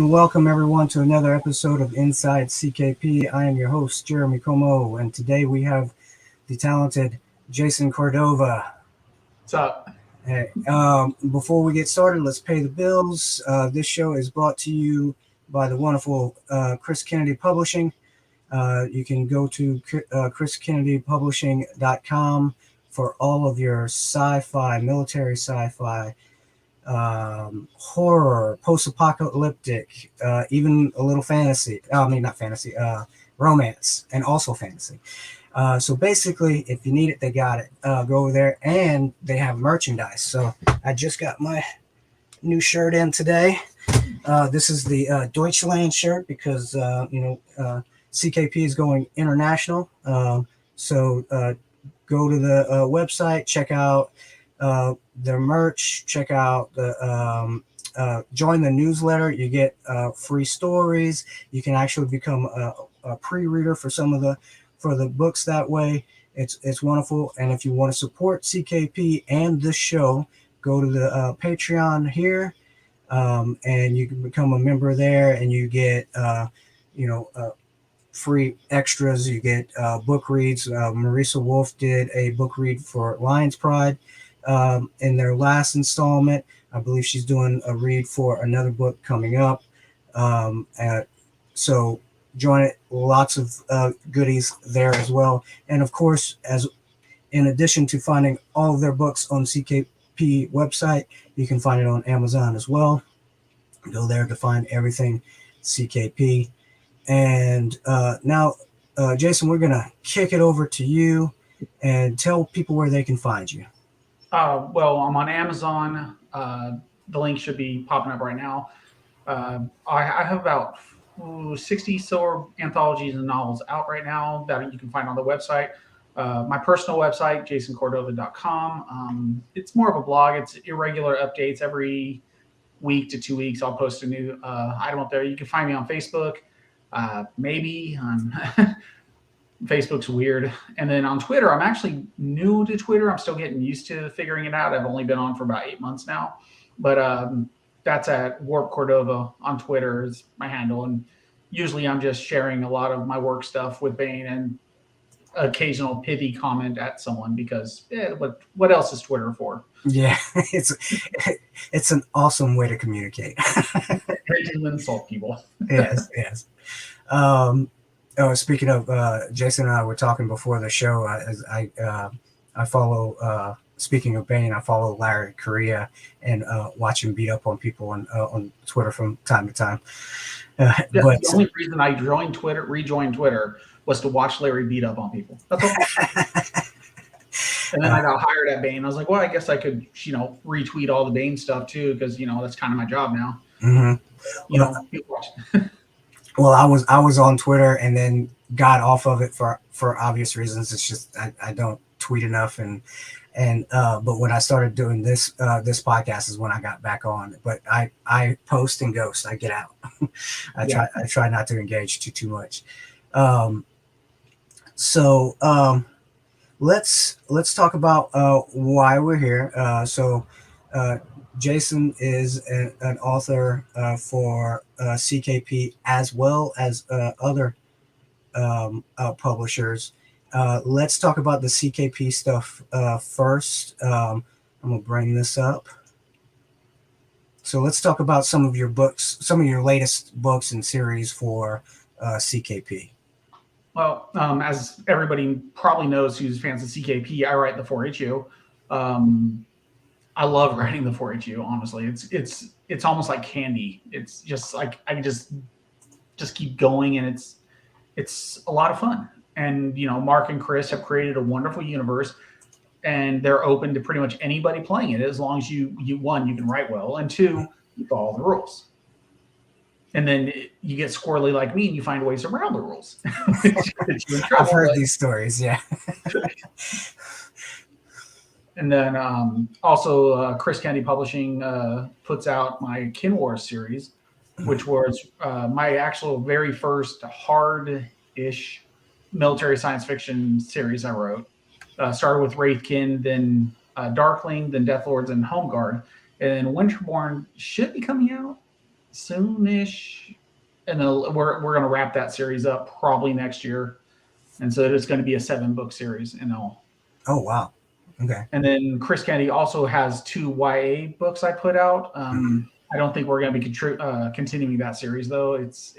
and welcome everyone to another episode of Inside CKP. I am your host, Jeremy Como, and today we have the talented Jason Cordova. What's up? Hey, before we get started, let's pay the bills. This show is brought to you by the wonderful Chris Kennedy Publishing. You can go to chriskennedypublishing.com for all of your sci-fi, military sci-fi, horror, post-apocalyptic, even a little fantasy. Not fantasy, romance, and also fantasy. So basically, if you need it, they got it. Go over there, and they have merchandise. So I just got my new shirt in today. This is the Deutschland shirt because CKP is going international. So go to the website, check out their merch, check out the join the newsletter. You get free stories. You can actually become a pre-reader for some of the books that way. It's wonderful. And if you want to support CKP and this show, go to the Patreon here, and you can become a member there, and you get free extras. You get book reads. Marisa Wolf did a book read for Lion's Pride in their last installment. I believe she's doing a read for another book coming up. So join it. Lots of goodies there as well. And of course, as in addition to finding all of their books on CKP website, you can find it on Amazon as well. Go there to find everything CKP. And now, Jason, we're going to kick it over to you and tell people where they can find you. Well, I'm on Amazon. The link should be popping up right now. I have about 60 so anthologies and novels out right now that you can find on the website. My personal website, jasoncordova.com. It's more of a blog. It's irregular updates. Every week to 2 weeks, I'll post a new item up there. You can find me on Facebook. Maybe on Facebook's weird. And then on Twitter, I'm actually new to Twitter. I'm still getting used to figuring it out. I've only been on for about 8 months now, but that's at Warp Cordova on Twitter is my handle. And usually I'm just sharing a lot of my work stuff with Baen and occasional pithy comment at someone because what else is Twitter for? Yeah, it's an awesome way to communicate. To insult people. Yes. Speaking of Jason and I were talking before the show. I follow. Speaking of Baen, I follow Larry Correa and watch him beat up on people on Twitter from time to time. But the only reason I rejoined Twitter was to watch Larry beat up on people. That's all. And then I got hired at Baen. I was like, well, I guess I could, retweet all the Baen stuff too, because that's kind of my job now. Mm-hmm. People watch. Well, I was on Twitter and then got off of it for obvious reasons. It's just I don't tweet enough, and but when I started doing this podcast is when I got back on. But I post and ghost. I get out. I try not to engage too much. Let's talk about why we're here. Jason is an author for CKP as well as other publishers. Let's talk about the CKP stuff first. I'm going to bring this up. So let's talk about some of your books, some of your latest books and series for CKP. Well, as everybody probably knows who's fans of CKP, I write the 4HU. I love writing the 4HU, honestly. It's almost like candy. It's just like I can just keep going, and it's a lot of fun. And Mark and Chris have created a wonderful universe, and they're open to pretty much anybody playing it as long as you one, you can write well, and two, you follow the rules. And then you get squirrely like me, and you find ways around the rules. I've heard these stories, yeah. And then also Chris Kennedy Publishing puts out my Kin Wars series, which was my actual very first hard-ish military science fiction series I wrote. Started with Wraithkin, then Darkling, then Deathlords, and Home Guard. And Winterborn should be coming out soonish, and then we're going to wrap that series up probably next year, and so it's going to be a 7-book series in all. Oh wow, okay. And then Chris Kennedy also has 2 YA books I put out. I don't think we're going to be continuing that series though. It's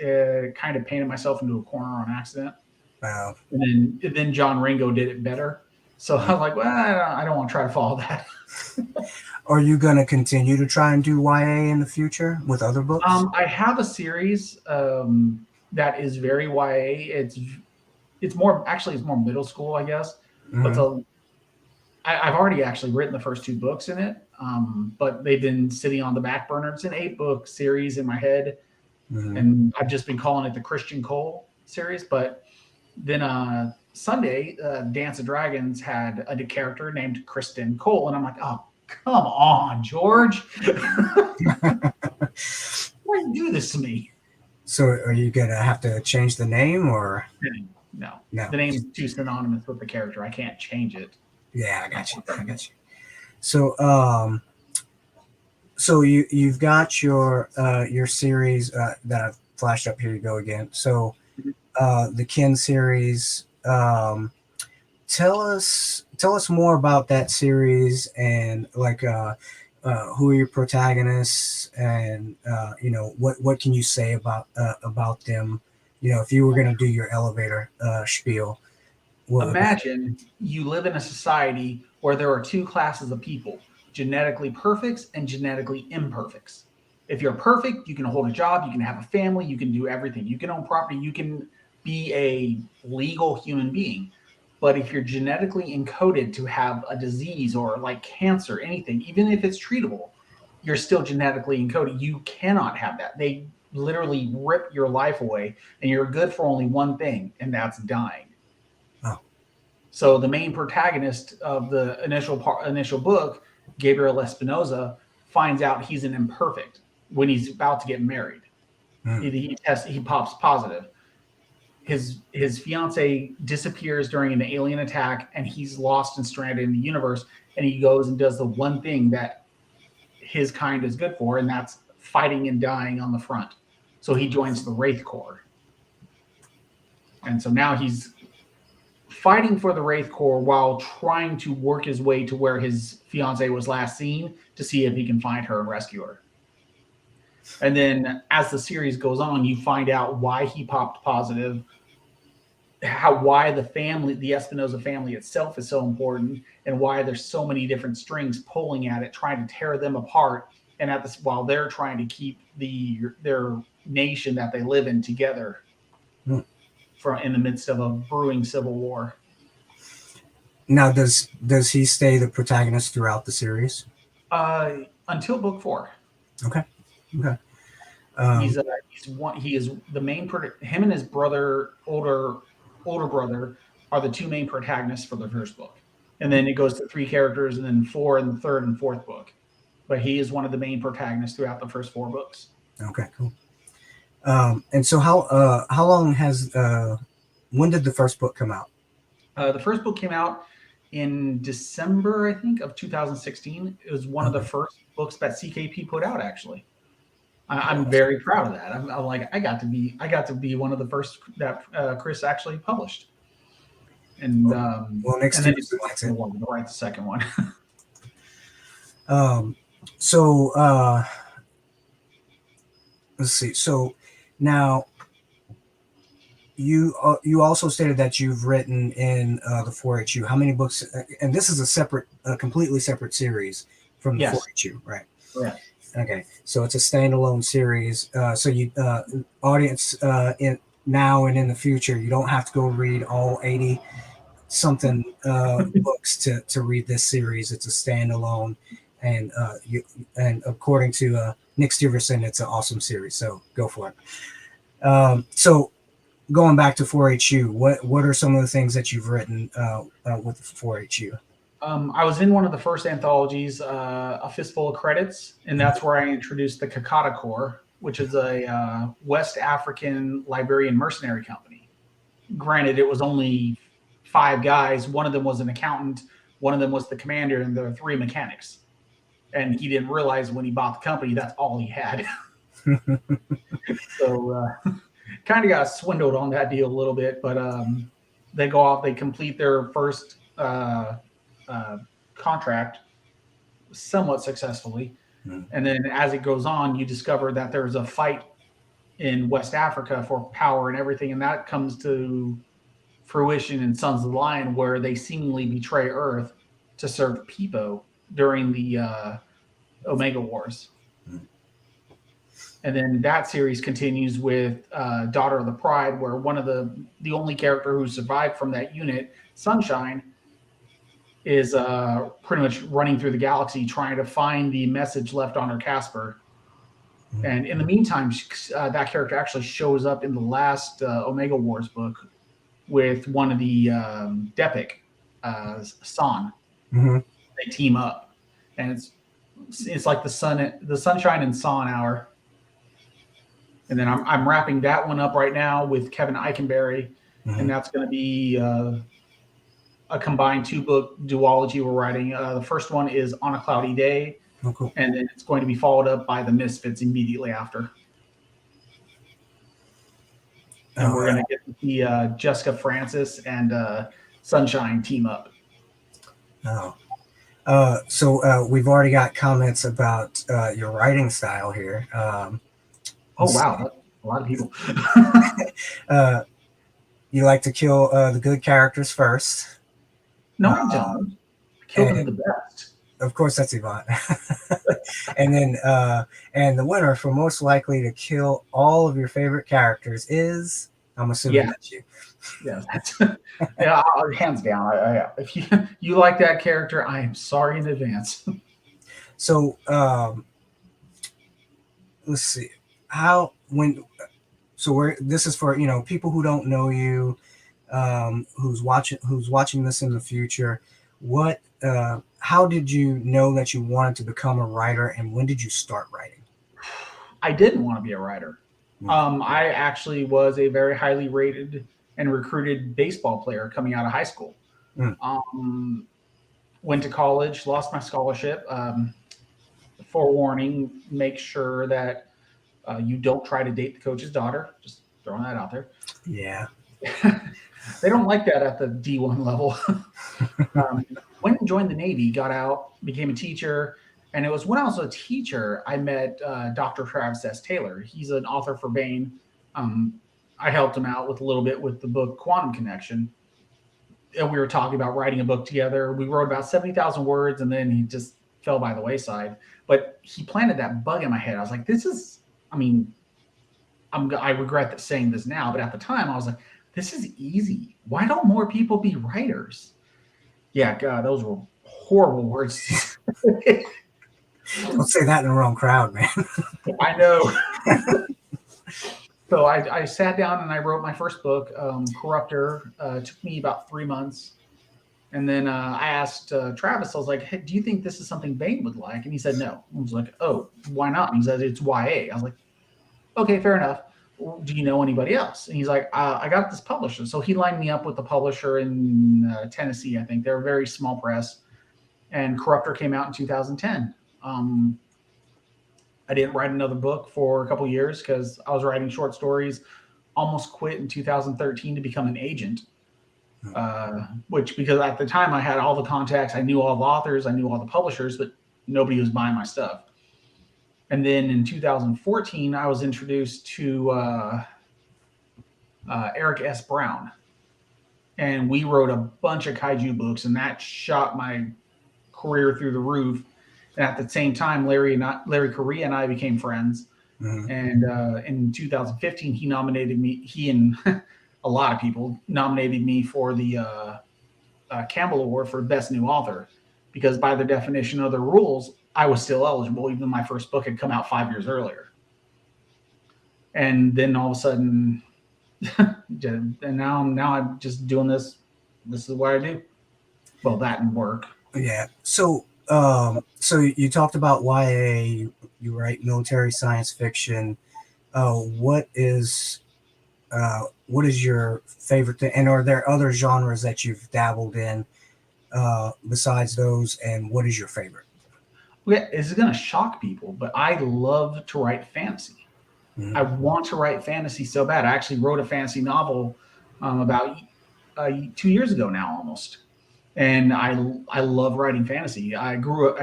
kind of painted myself into a corner on accident. Wow. And then John Ringo did it better. So I'm like, well, I don't want to try to follow that. Are you going to continue to try and do YA in the future with other books? I have a series that is very YA. It's more middle school, I guess. But I've already actually written the first 2 books in it, but they've been sitting on the back burner. It's an 8-book series in my head, and I've just been calling it the Christian Cole series. But then Sunday, Dance of Dragons had a character named Kristen Cole, and I'm like, oh, come on, George. Why do you do this to me? So are you going to have to change the name or? No. The name's too synonymous with the character. I can't change it. Yeah, I got you. So, so you've got your series that I've flashed up. Here you go again. So, the Kin series. Tell us more about that series and like who are your protagonists and what can you say about them? If you were going to do your elevator spiel. Imagine you live in a society where there are 2 classes of people, genetically perfects and genetically imperfects. If you're perfect, you can hold a job, you can have a family, you can do everything. You can own property, you can be a legal human being. But if you're genetically encoded to have a disease or like cancer, anything, even if it's treatable, you're still genetically encoded. You cannot have that. They literally rip your life away, and you're good for only one thing, and that's dying. So the main protagonist of the initial book, Gabriel Espinoza, finds out he's an imperfect when he's about to get married. He pops positive. His fiance disappears during an alien attack, and he's lost and stranded in the universe. And he goes and does the one thing that his kind is good for, and that's fighting and dying on the front. So he joins the Wraith Corps. And so now he's fighting for the Wraith Corps while trying to work his way to where his fiance was last seen to see if he can find her and rescue her. And then as the series goes on, you find out why he popped positive, why the Espinoza family itself is so important, and why there's so many different strings pulling at it, trying to tear them apart, and while they're trying to keep their nation that they live in together. In the midst of a brewing civil war. Now, does he stay the protagonist throughout the series? Until book 4. Okay. He is the main. Him and his brother, older brother, are the 2 main protagonists for the first book, and then it goes to 3 characters, and then 4 in the 3rd and 4th book. But he is one of the main protagonists throughout the first 4 books. Okay, cool. And so how long has when did the first book come out? The first book came out in December, I think, of 2016. It was one of the first books that CKP put out, actually. I'm very proud of that. I'm like, I got to be one of the first that Chris actually published. And next year we'll write the second one. So let's see. So now you also stated that you've written in the 4HU. How many books? And this is a completely separate series from the 4HU, right? Correct. Okay, so it's a standalone series. So you audience in now and in the future, you don't have to go read all 80 something books to read this series. It's a standalone, and according to Nick Steverson, it's an awesome series. So go for it. So going back to 4HU, what are some of the things that you've written with 4HU? I was in one of the first anthologies, A Fistful of Credits, and that's where I introduced the Kakata Corps, which is a West African Liberian mercenary company. Granted, it was only 5 guys. One of them was an accountant, one of them was the commander, and there were 3 mechanics. And he didn't realize when he bought the company, that's all he had. So kind of got swindled on that deal a little bit, but they go off, they complete their first uh, contract somewhat successfully. And then as it goes on, you discover that there's a fight in West Africa for power and everything. And that comes to fruition in Sons of the Lion, where they seemingly betray Earth to serve Peepo during the Omega Wars. And then that series continues with Daughter of the Pride, where one of the only character who survived from that unit, Sunshine, is pretty much running through the galaxy trying to find the message left on her Casper. And in the meantime, that character actually shows up in the last Omega Wars book with one of the Depic, San. They team up, and it's like the Sunshine and San hour. And then I'm wrapping that one up right now with Kevin Eikenberry, and that's going to be a combined 2-book duology we're writing. The first one is On a Cloudy Day, and then it's going to be followed up by The Misfits immediately after. And we're going to get the Jessica Francis and Sunshine team up. So we've already got comments about your writing style here. Oh, wow. That's a lot of people. You like to kill the good characters first. No, I don't. I kill them the best. Of course, that's Yvonne. And then, and the winner for most likely to kill all of your favorite characters is, I'm assuming that's you. Yeah, yeah, hands down. If you like that character, I am sorry in advance. So, let's see. This is for people who don't know you, who's watching this in the future. How did you know that you wanted to become a writer, and when did you start writing? I didn't want to be a writer. I actually was a very highly rated and recruited baseball player coming out of high school. Went to college, lost my scholarship. Forewarning, make sure that you don't try to date the coach's daughter. Just throwing that out there. Yeah. They don't like that at the D1 level. Went and joined the Navy, got out, became a teacher. And it was when I was a teacher, I met Dr. Travis S. Taylor. He's an author for Baen. I helped him out with a little bit with the book Quantum Connection. And we were talking about writing a book together. We wrote about 70,000 words, and then he just fell by the wayside. But he planted that bug in my head. I was like, I regret saying this now, but at the time I was like, this is easy. Why don't more people be writers? Yeah, God, those were horrible words. Don't say that in the wrong crowd, man. I know. So I sat down and I wrote my first book, Corruptor. It took me about 3 months. And then I asked Travis, I was like, hey, do you think this is something Baen would like? And he said no. I was like, oh, why not? And he said, it's YA. I was like, okay, fair enough. Do you know anybody else? And he's like, I got this publisher. So he lined me up with the publisher in Tennessee, I think. They're a very small press. And Corruptor came out in 2010. I didn't write another book for a couple of years because I was writing short stories. Almost quit in 2013 to become an agent. Because at the time I had all the contacts, I knew all the authors, I knew all the publishers, but nobody was buying my stuff. And then in 2014, I was introduced to Eric S. Brown, and we wrote a bunch of kaiju books, and that shot my career through the roof. And at the same time, Larry Correa and I became friends. And in 2015, he nominated me. He and a lot of people nominated me for the Campbell Award for Best New Author, because by the definition of the rules, I was still eligible, even though my first book had come out 5 years earlier. And then all of a sudden, and now I'm just doing this. This is what I do. Well, that and work. Yeah. So you talked about YA. You write military science fiction. What is your favorite thing? And are there other genres that you've dabbled in besides those? And what is your favorite? Yeah, it's going to shock people, but I love to write fantasy. I want to write fantasy so bad. I actually wrote a fantasy novel about 2 years ago now, almost. And I love writing fantasy. I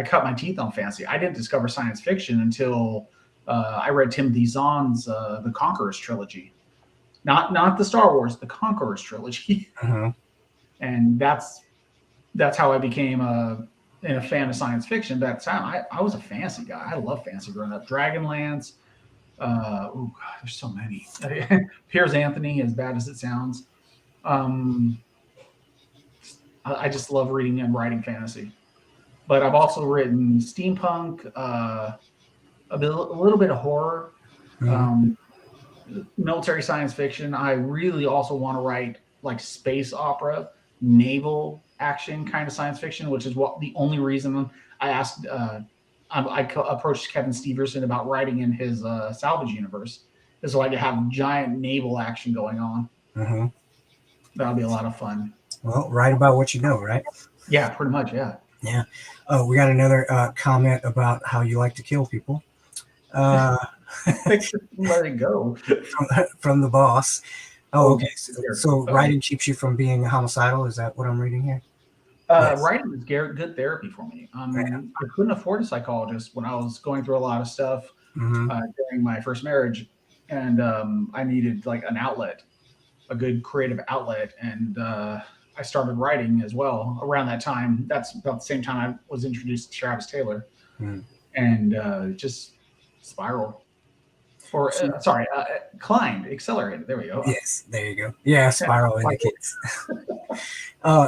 cut my teeth on fantasy. I didn't discover science fiction until I read Timothy Zahn's The Conqueror's trilogy, not the Star Wars, the Conqueror's trilogy, and that's how I became a fan of science fiction. But at the time, I was a fantasy guy. I love fantasy growing up. Dragonlance. Oh God, there's so many. Piers Anthony, as bad as it sounds. I just love reading and writing fantasy. But I've also written steampunk, a little bit of horror, military science fiction. I really also want to write like space opera, naval action kind of science fiction, which is the only reason I asked. I approached Kevin Steverson about writing in his salvage universe, is so I could have giant naval action going on. That'll be a lot of fun. Well, write about what you know, right? Yeah, pretty much. Yeah. Yeah. Oh, we got another comment about how you like to kill people. Let it go. From the boss. Oh, okay. So writing keeps you from being homicidal. Is that what I'm reading here? Yes. Writing is good therapy for me. I couldn't afford a psychologist when I was going through a lot of stuff during my first marriage, and I needed like an outlet, a good creative outlet, and I started writing as well around that time. That's about the same time I was introduced to Travis Taylor, and just spiraled. Or climbed, accelerated. There we go. Yes, there you go. Yeah, spiral indicates.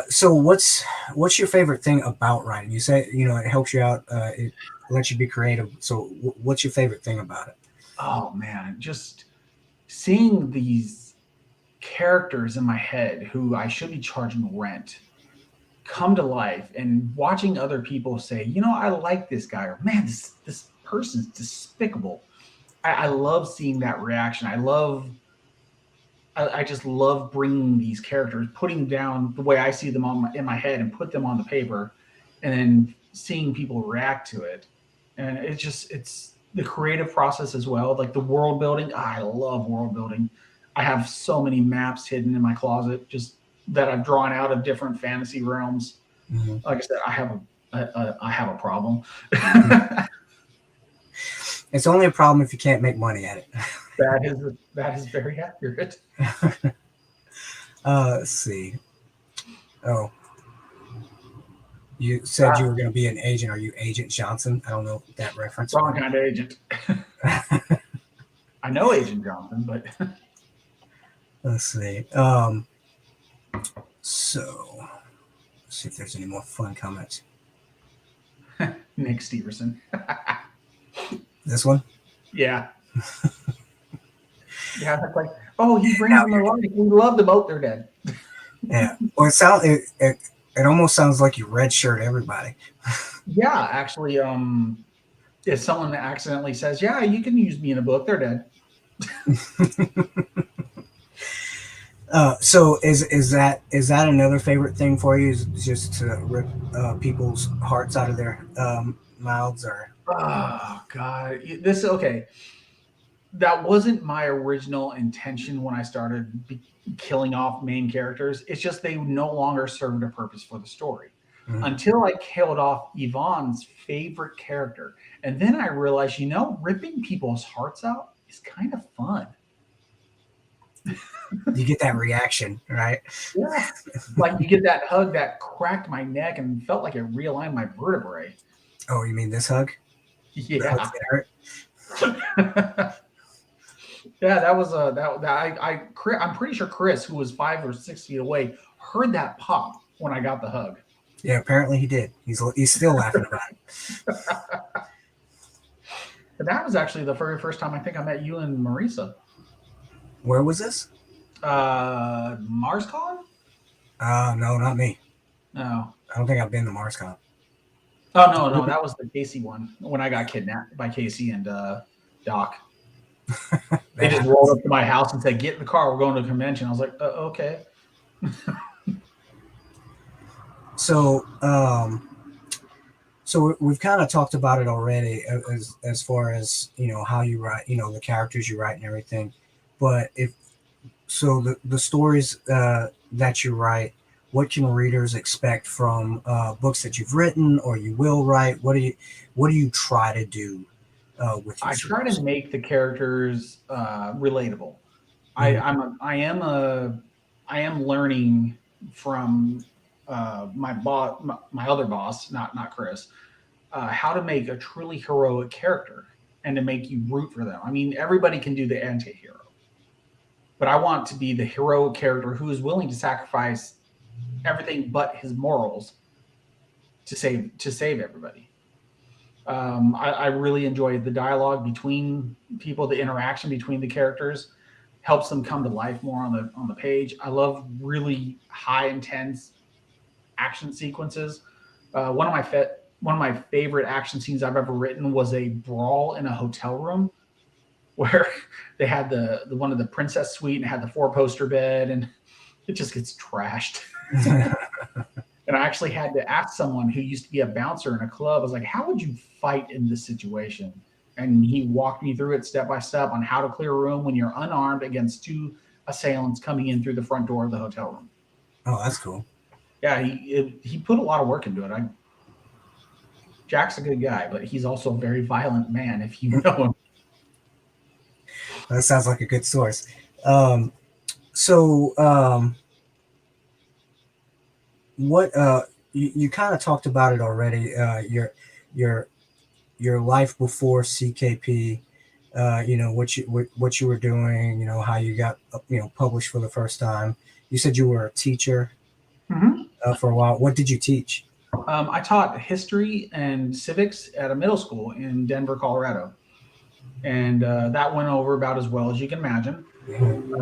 So what's your favorite thing about writing? You say it helps you out. It lets you be creative. So what's your favorite thing about it? Oh man, just seeing these characters in my head who I should be charging rent come to life, and watching other people say, I like this guy, or man, this person's despicable. I love seeing that reaction. I just love bringing these characters, putting down the way I see them in my head and put them on the paper, and then seeing people react to it. And it's the creative process as well. Like the world building. I love world building. I have so many maps hidden in my closet just that I've drawn out of different fantasy realms. Like I said, I have a problem. It's only a problem if you can't make money at it. That is very accurate. Let's see. Oh, you said you were going to be an agent. Are you Agent Johnson? I don't know that reference. Wrong kind of agent. I know Agent Johnson, but let's see. So let's see if there's any more fun comments. Nick Steverson. This one? Yeah. Yeah, it's like, he brings them to life. We love the boat. They're dead. Yeah. Well, it almost sounds like you redshirt everybody. Yeah, actually, if someone accidentally says, "Yeah, you can use me in a book," they're dead. So is that another favorite thing for you? Is just to rip people's hearts out of their mouths, or? Oh God, this okay. That wasn't my original intention when I started killing off main characters. It's just they no longer served a purpose for the story until I killed off Yvonne's favorite character, and then I realized, ripping people's hearts out is kind of fun. You get that reaction, right? Yeah, like you get that hug that cracked my neck and felt like it realigned my vertebrae. Oh, you mean this hug? Yeah. Yeah, that was I'm pretty sure Chris, who was 5 or 6 feet away, heard that pop when I got the hug. Yeah, apparently he did. He's still laughing about it. And that was actually the very first time I think I met you and Marisa. Where was this? MarsCon? No, not me. No. I don't think I've been to MarsCon. Oh, no, that was the Casey one when I got kidnapped by Casey and Doc. They just rolled up to my house and said, "Get in the car, we're going to a convention." I was like, okay. So we've kind of talked about it already, as far as how you write, the characters you write and everything. But if so, the stories that you write, what can readers expect from books that you've written or you will write? What do you try to do with your I try to stories? make the characters relatable. I, Mhm. I'm a, I am a, I am learning from my boss, my other boss, not Chris, how to make a truly heroic character and to make you root for them. I mean, everybody can do the anti-hero, but I want to be the heroic character who is willing to sacrifice everything but his morals to save everybody. I really enjoy the dialogue between people, the interaction between the characters helps them come to life more on the page. I love really high intense action sequences. One of my favorite action scenes I've ever written was a brawl in a hotel room where they had the one of the princess suite and it had the four poster bed and it just gets trashed. And I actually had to ask someone who used to be a bouncer in a club. I was like, "How would you fight in this situation?" And he walked me through it step by step on how to clear a room when you're unarmed against two assailants coming in through the front door of the hotel room. Oh, that's cool. Yeah, he put a lot of work into it. Jack's a good guy, but he's also a very violent man. If you know him, That sounds like a good source. Um, so, what you kind of talked about it already. Your your life before CKP. What you were doing. How you got published for the first time. You said you were a teacher hmm for a while. What did you teach? I taught history and civics at a middle school in Denver, Colorado, and that went over about as well as you can imagine. Hmm.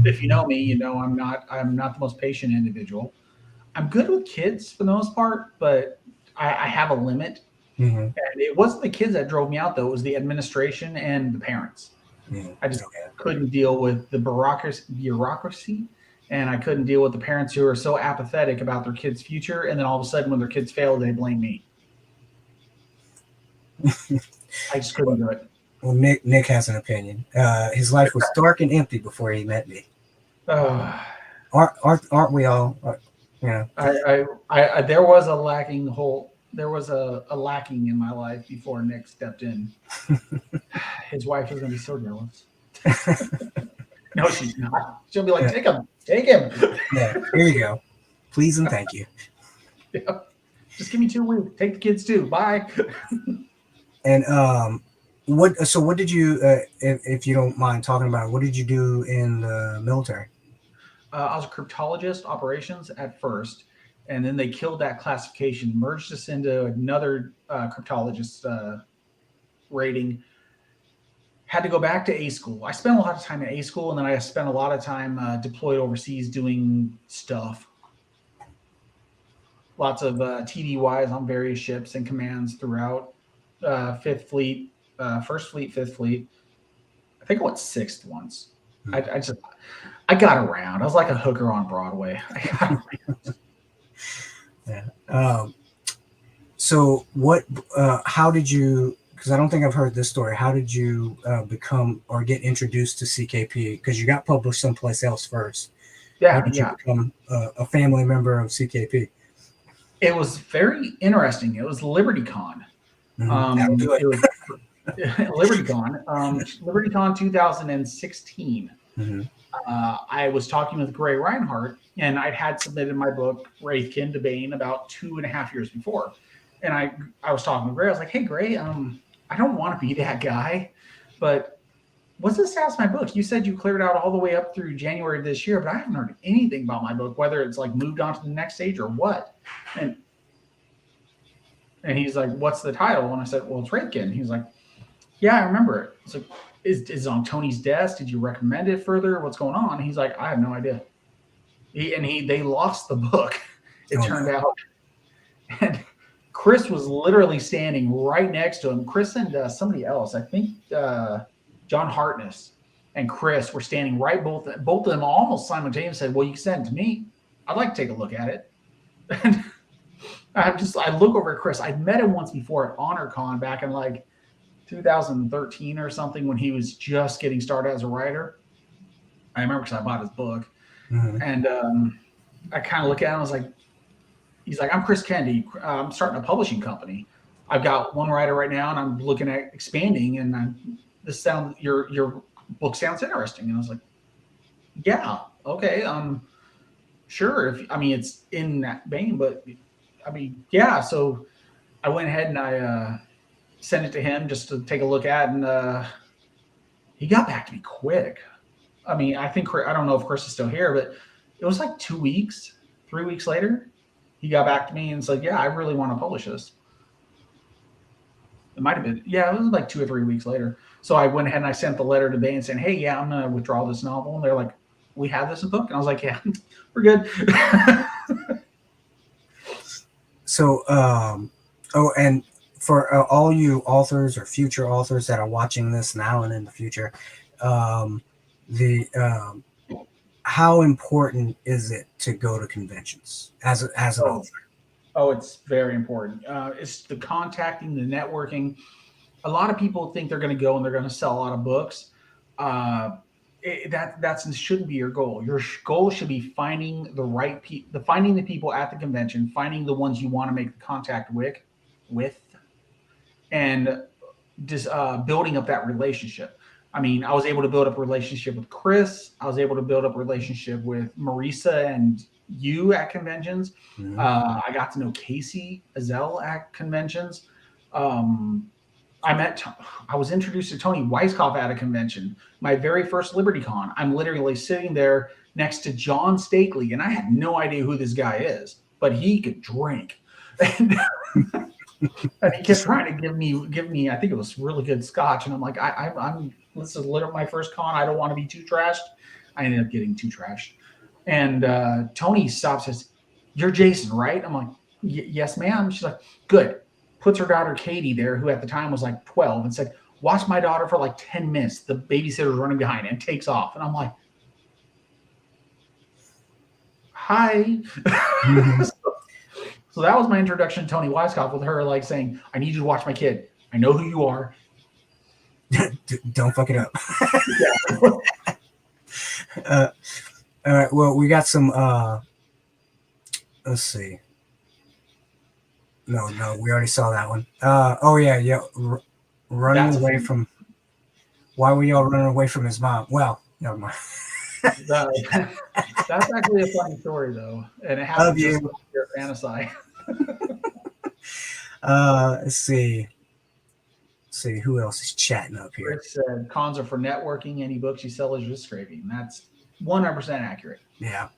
If you know me, you know I'm not the most patient individual. I'm good with kids for the most part, but I have a limit. Hmm. And it wasn't the kids that drove me out though; it was the administration and the parents. Hmm. I just Okay. couldn't deal with the bureaucracy, and I couldn't deal with the parents who are so apathetic about their kids' future, and then all of a sudden, when their kids fail, they blame me. I just couldn't do it. Well, Nick has an opinion. His life was dark and empty before he met me. Uh, Aren't we all? Yeah. there was a lacking hole. There was a lacking in my life before Nick stepped in. His wife is going to be so jealous. No, she's not. She'll be like, Yeah. take him. Yeah. Here you go. Please and thank you. Yeah. Just give me 2 weeks. Take the kids too. Bye. And what did you, if you don't mind talking about it, what did you do in the military? I was a cryptologist operations at first, and then they killed that classification, merged us into another cryptologist rating. Had to go back to A school. I spent a lot of time at A school, and then I spent a lot of time deployed overseas doing stuff. Lots of TDYs on various ships and commands throughout Fifth Fleet, First Fleet, Fifth Fleet. I think I went sixth once. Hmm. I got around. I was like a hooker on Broadway. I got around. Yeah. So what? How did you? Because I don't think I've heard this story. How did you become or get introduced to CKP? Because you got published someplace else first. How Yeah, did you yeah. become a family member of CKP? It was very interesting. It was LibertyCon. That'll do it. It was LibertyCon. LibertyCon 2016. Hmm. I was talking with Gray Reinhardt, and I'd had submitted my book Wraithkin to Baen about 2.5 years before. And I was talking to Gray. I was like, "Hey, Gray, I don't want to be that guy, but what's the status of my book? You said you cleared out all the way up through January of this year, but I haven't heard anything about my book, whether it's like moved on to the next stage or what." And and he's like, "What's the title?" And I said, "Well, it's Wraithkin." He's like, "Yeah, I remember it." It's like, is it on Tony's desk? Did you recommend it further? What's going on? And he's like, "I have no idea." They lost the book. It Oh turned no. out, and Chris was literally standing right next to him. Chris and somebody else, I think John Hartness and Chris were standing right both of them almost simultaneously. Said, "Well, you can send it to me. I'd like to take a look at it." I look over at Chris. I'd met him once before at HonorCon back in like 2013 or something when he was just getting started as a writer. I remember because I bought his book, and I kind of look at him. I was like, he's like, I'm Chris Kennedy. I'm starting a publishing company. I've got one writer right now, and I'm looking at expanding. And your book sounds interesting. And I was like, yeah, okay, sure. It's in that vein, but yeah. So I went ahead and I sent it to him just to take a look at, and he got back to me quick. I don't know if Chris is still here, but it was like 2 weeks, 3 weeks later, he got back to me and said, yeah, I really want to publish this. It might have been, yeah, it was like 2 or 3 weeks later. So I went ahead and I sent the letter to Baen saying, hey, yeah, I'm going to withdraw this novel. And they're like, we have this in book. And I was like, yeah, we're good. So, and for all you authors or future authors that are watching this now and in the future, how important is it to go to conventions as an author? Oh, it's very important. It's the contacting, the networking. A lot of people think they're going to go and they're going to sell a lot of books. That shouldn't be your goal. Your goal should be finding the right people, finding the people at the convention, finding the ones you want to make contact with, and just building up that relationship. I was able to build up a relationship with Chris. I was able to build up a relationship with Marisa and you at conventions. Mm-hmm. I got to know Casey Azell at conventions. I was introduced to Tony Weisskopf at a convention. My very first LibertyCon. I'm literally sitting there next to John Stakely, and I had no idea who this guy is, but he could drink. And he kept trying to give me, I think it was really good scotch. And I'm like, this is literally my first con. I don't want to be too trashed. I ended up getting too trashed. And Tony stops, says, you're Jason, right? I'm like, yes, ma'am. She's like, good. Puts her daughter Katie there, who at the time was like 12, and said, watch my daughter for like 10 minutes. The babysitter's running behind and takes off. And I'm like, hi. Mm-hmm. So that was my introduction to Tony Weisskopf, with her like saying, I need you to watch my kid. I know who you are. Don't fuck it up. All right. Well, we got some, let's see. No, we already saw that one. Oh yeah. Running away from. Why were y'all running away from his mom? Well, never mind. That's actually a funny story, though, and it happened just like your fantasy. Let's see who else is chatting up here. Chris said cons are for networking. Any books you sell is risk scraping. That's 100% accurate. Yeah.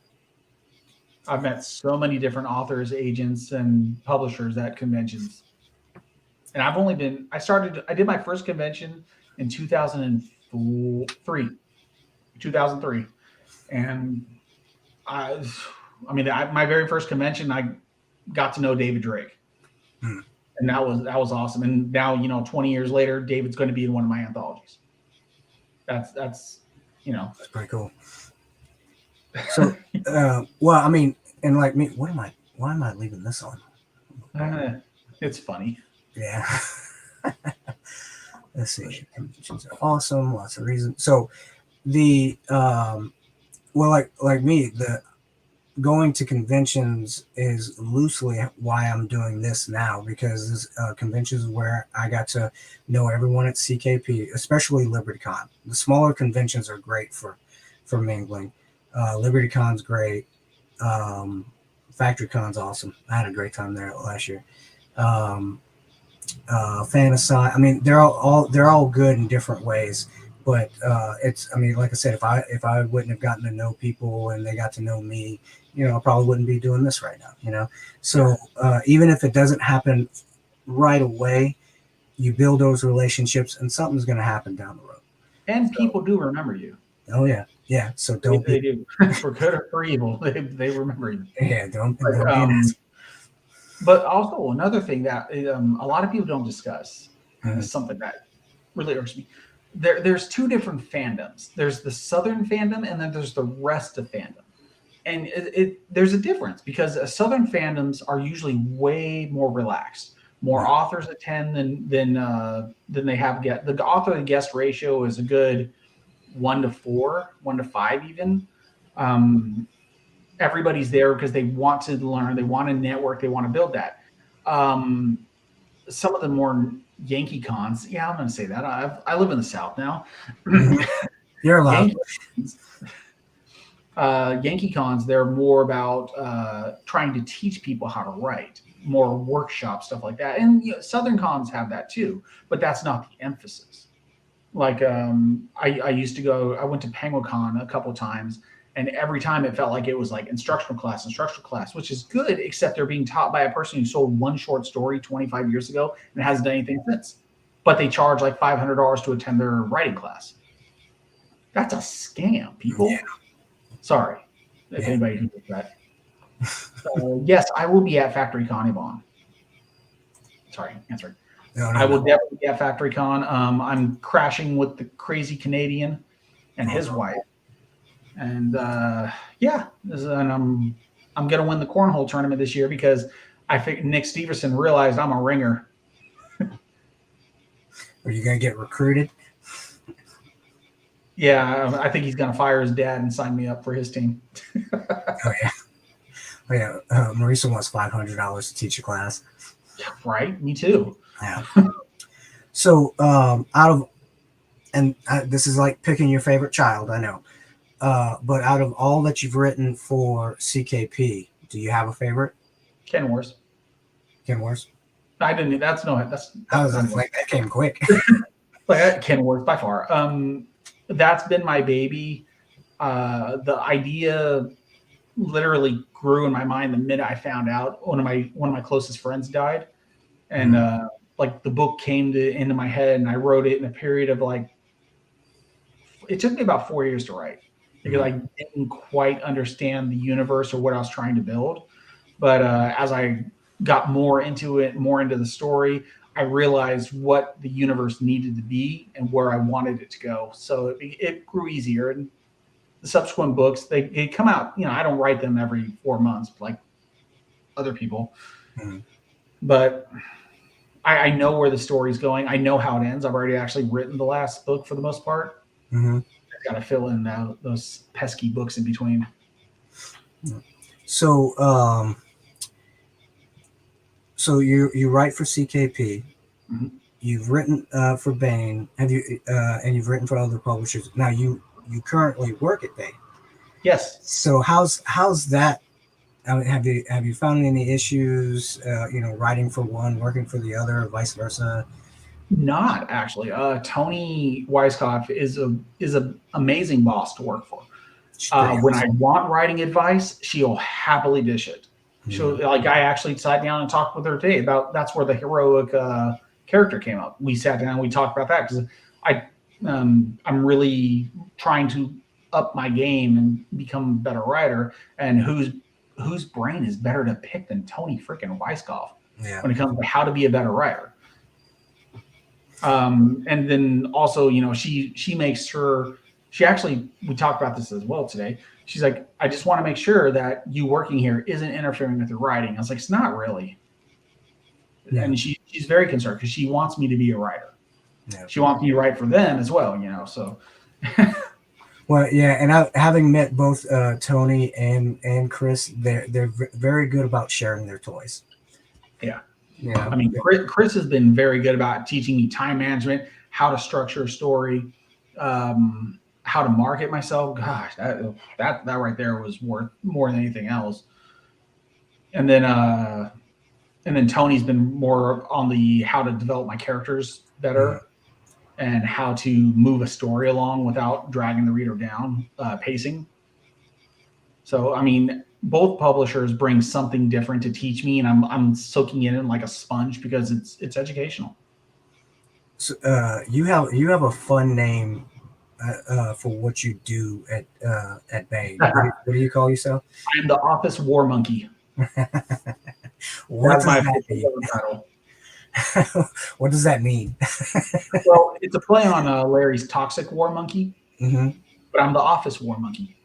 I've met so many different authors, agents, and publishers at conventions. And I did my first convention in 2003. And my very first convention, I got to know David Drake. And that was awesome. And now, 20 years later, David's going to be in one of my anthologies. That's pretty cool. So, and like me, why am I leaving this on? It's funny. Yeah. Let's see. Conventions are awesome. Lots of reasons. So the, like me, the going to conventions is loosely why I'm doing this now, because this conventions is where I got to know everyone at CKP, especially LibertyCon. The smaller conventions are great for mingling. LibertyCon's great. FactoryCon's awesome. I had a great time there last year. Fantasy. They're all good in different ways. But like I said, if I wouldn't have gotten to know people and they got to know me, I probably wouldn't be doing this right now. So even if it doesn't happen right away, you build those relationships and something's going to happen down the road. And people do remember you. Oh yeah. Yeah. So they do. For good or for evil, they remember you. Yeah. Don't but also another thing that a lot of people don't discuss, is something that really irks me. There's two different fandoms. There's the Southern fandom, and then there's the rest of fandom. and there's a difference because Southern fandoms are usually way more relaxed. More authors attend than they have get. The author to guest ratio is a good 1-4, 1-5 even. Everybody's there because they want to learn, they want to network, they want to build that. Some of the more Yankee cons, yeah, I'm going to say that. I live in the South now. You're allowed. Yankee cons, they're more about trying to teach people how to write, more workshop stuff like that. And Southern cons have that too, but that's not the emphasis. Like I used to go, I went to PenguinCon a couple of times, and every time it felt like it was like instructional class, which is good, except they're being taught by a person who sold one short story 25 years ago and hasn't done anything since. But they charge like $500 to attend their writing class. That's a scam, people. Yeah. Sorry if anybody who did that. Yes, I will be at FactoryCon, Yvonne. Sorry, answering. No, I will definitely be at FactoryCon. I'm crashing with the crazy Canadian and his wife. And and I'm gonna win the cornhole tournament this year because I think Nick Steverson realized I'm a ringer. Are you gonna get recruited? Yeah, I think he's gonna fire his dad and sign me up for his team. Oh yeah. Marisa wants $500 to teach a class. Yeah, right. Me too. Yeah. So this is like picking your favorite child, I know. But out of all that you've written for CKP, do you have a favorite? Ken Wars. Ken Wars? I didn't. That's like that came quick. Like Ken Wars by far. That's been my baby. The idea literally grew in my mind the minute I found out one of my closest friends died, and like the book came into my head, and I wrote it in a period of like. It took me about 4 years to write because I didn't quite understand the universe or what I was trying to build, but as I got more into it, more into the story, I realized what the universe needed to be and where I wanted it to go. So it grew easier. And the subsequent books, they come out, I don't write them every 4 months like other people, but I know where the story's going. I know how it ends. I've already actually written the last book for the most part. I've got to fill in those pesky books in between. So, so you write for CKP. You've written for Baen. Have you? And you've written for other publishers. Now you currently work at Baen. Yes. So how's that? I mean, have you found any issues? Writing for one, working for the other, or vice versa. Not actually. Tony Weisskopf is an amazing boss to work for. When I want writing advice, she'll happily dish it. She'll I actually sat down and talked with her today about that's where the heroic character came up. We sat down and we talked about that because I'm really trying to up my game and become a better writer. And whose brain is better to pick than Tony freaking Weisskopf when it comes to how to be a better writer. And then also, she makes sure we talked about this as well today. She's like, I just want to make sure that you working here isn't interfering with your writing. I was like, it's not really. Yeah. And she's very concerned because she wants me to be a writer. Yeah. She wants me to write for them as well, so. Well, yeah. And having met both Tony and Chris, they're very good about sharing their toys. Yeah. Yeah, I mean, Chris has been very good about teaching me time management, how to structure a story, how to market myself. Gosh, that right there was worth more than anything else. And then Tony's been more on the how to develop my characters better and how to move a story along without dragging the reader down, pacing. So, I mean, both publishers bring something different to teach me, and I'm soaking it in like a sponge because it's educational. So, you have a fun name for what you do at Baen. What do you call yourself? I'm the Office War Monkey. What does that mean? What does that mean? Well, it's a play on Larry's Toxic War Monkey, but I'm the Office War Monkey.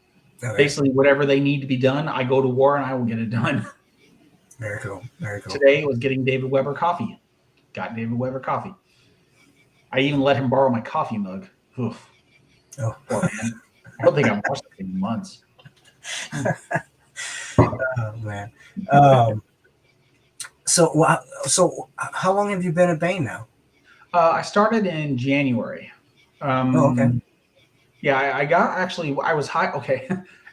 Okay. Basically, whatever they need to be done, I go to war and I will get it done. Very cool. Very cool. Today was getting David Weber coffee. Got David Weber coffee. I even let him borrow my coffee mug. Oof. Oh. Poor man. I don't think I've washed it in months. Oh man. So how long have you been at Baen now? I started in January. Oh, okay. Yeah, I was high. Okay.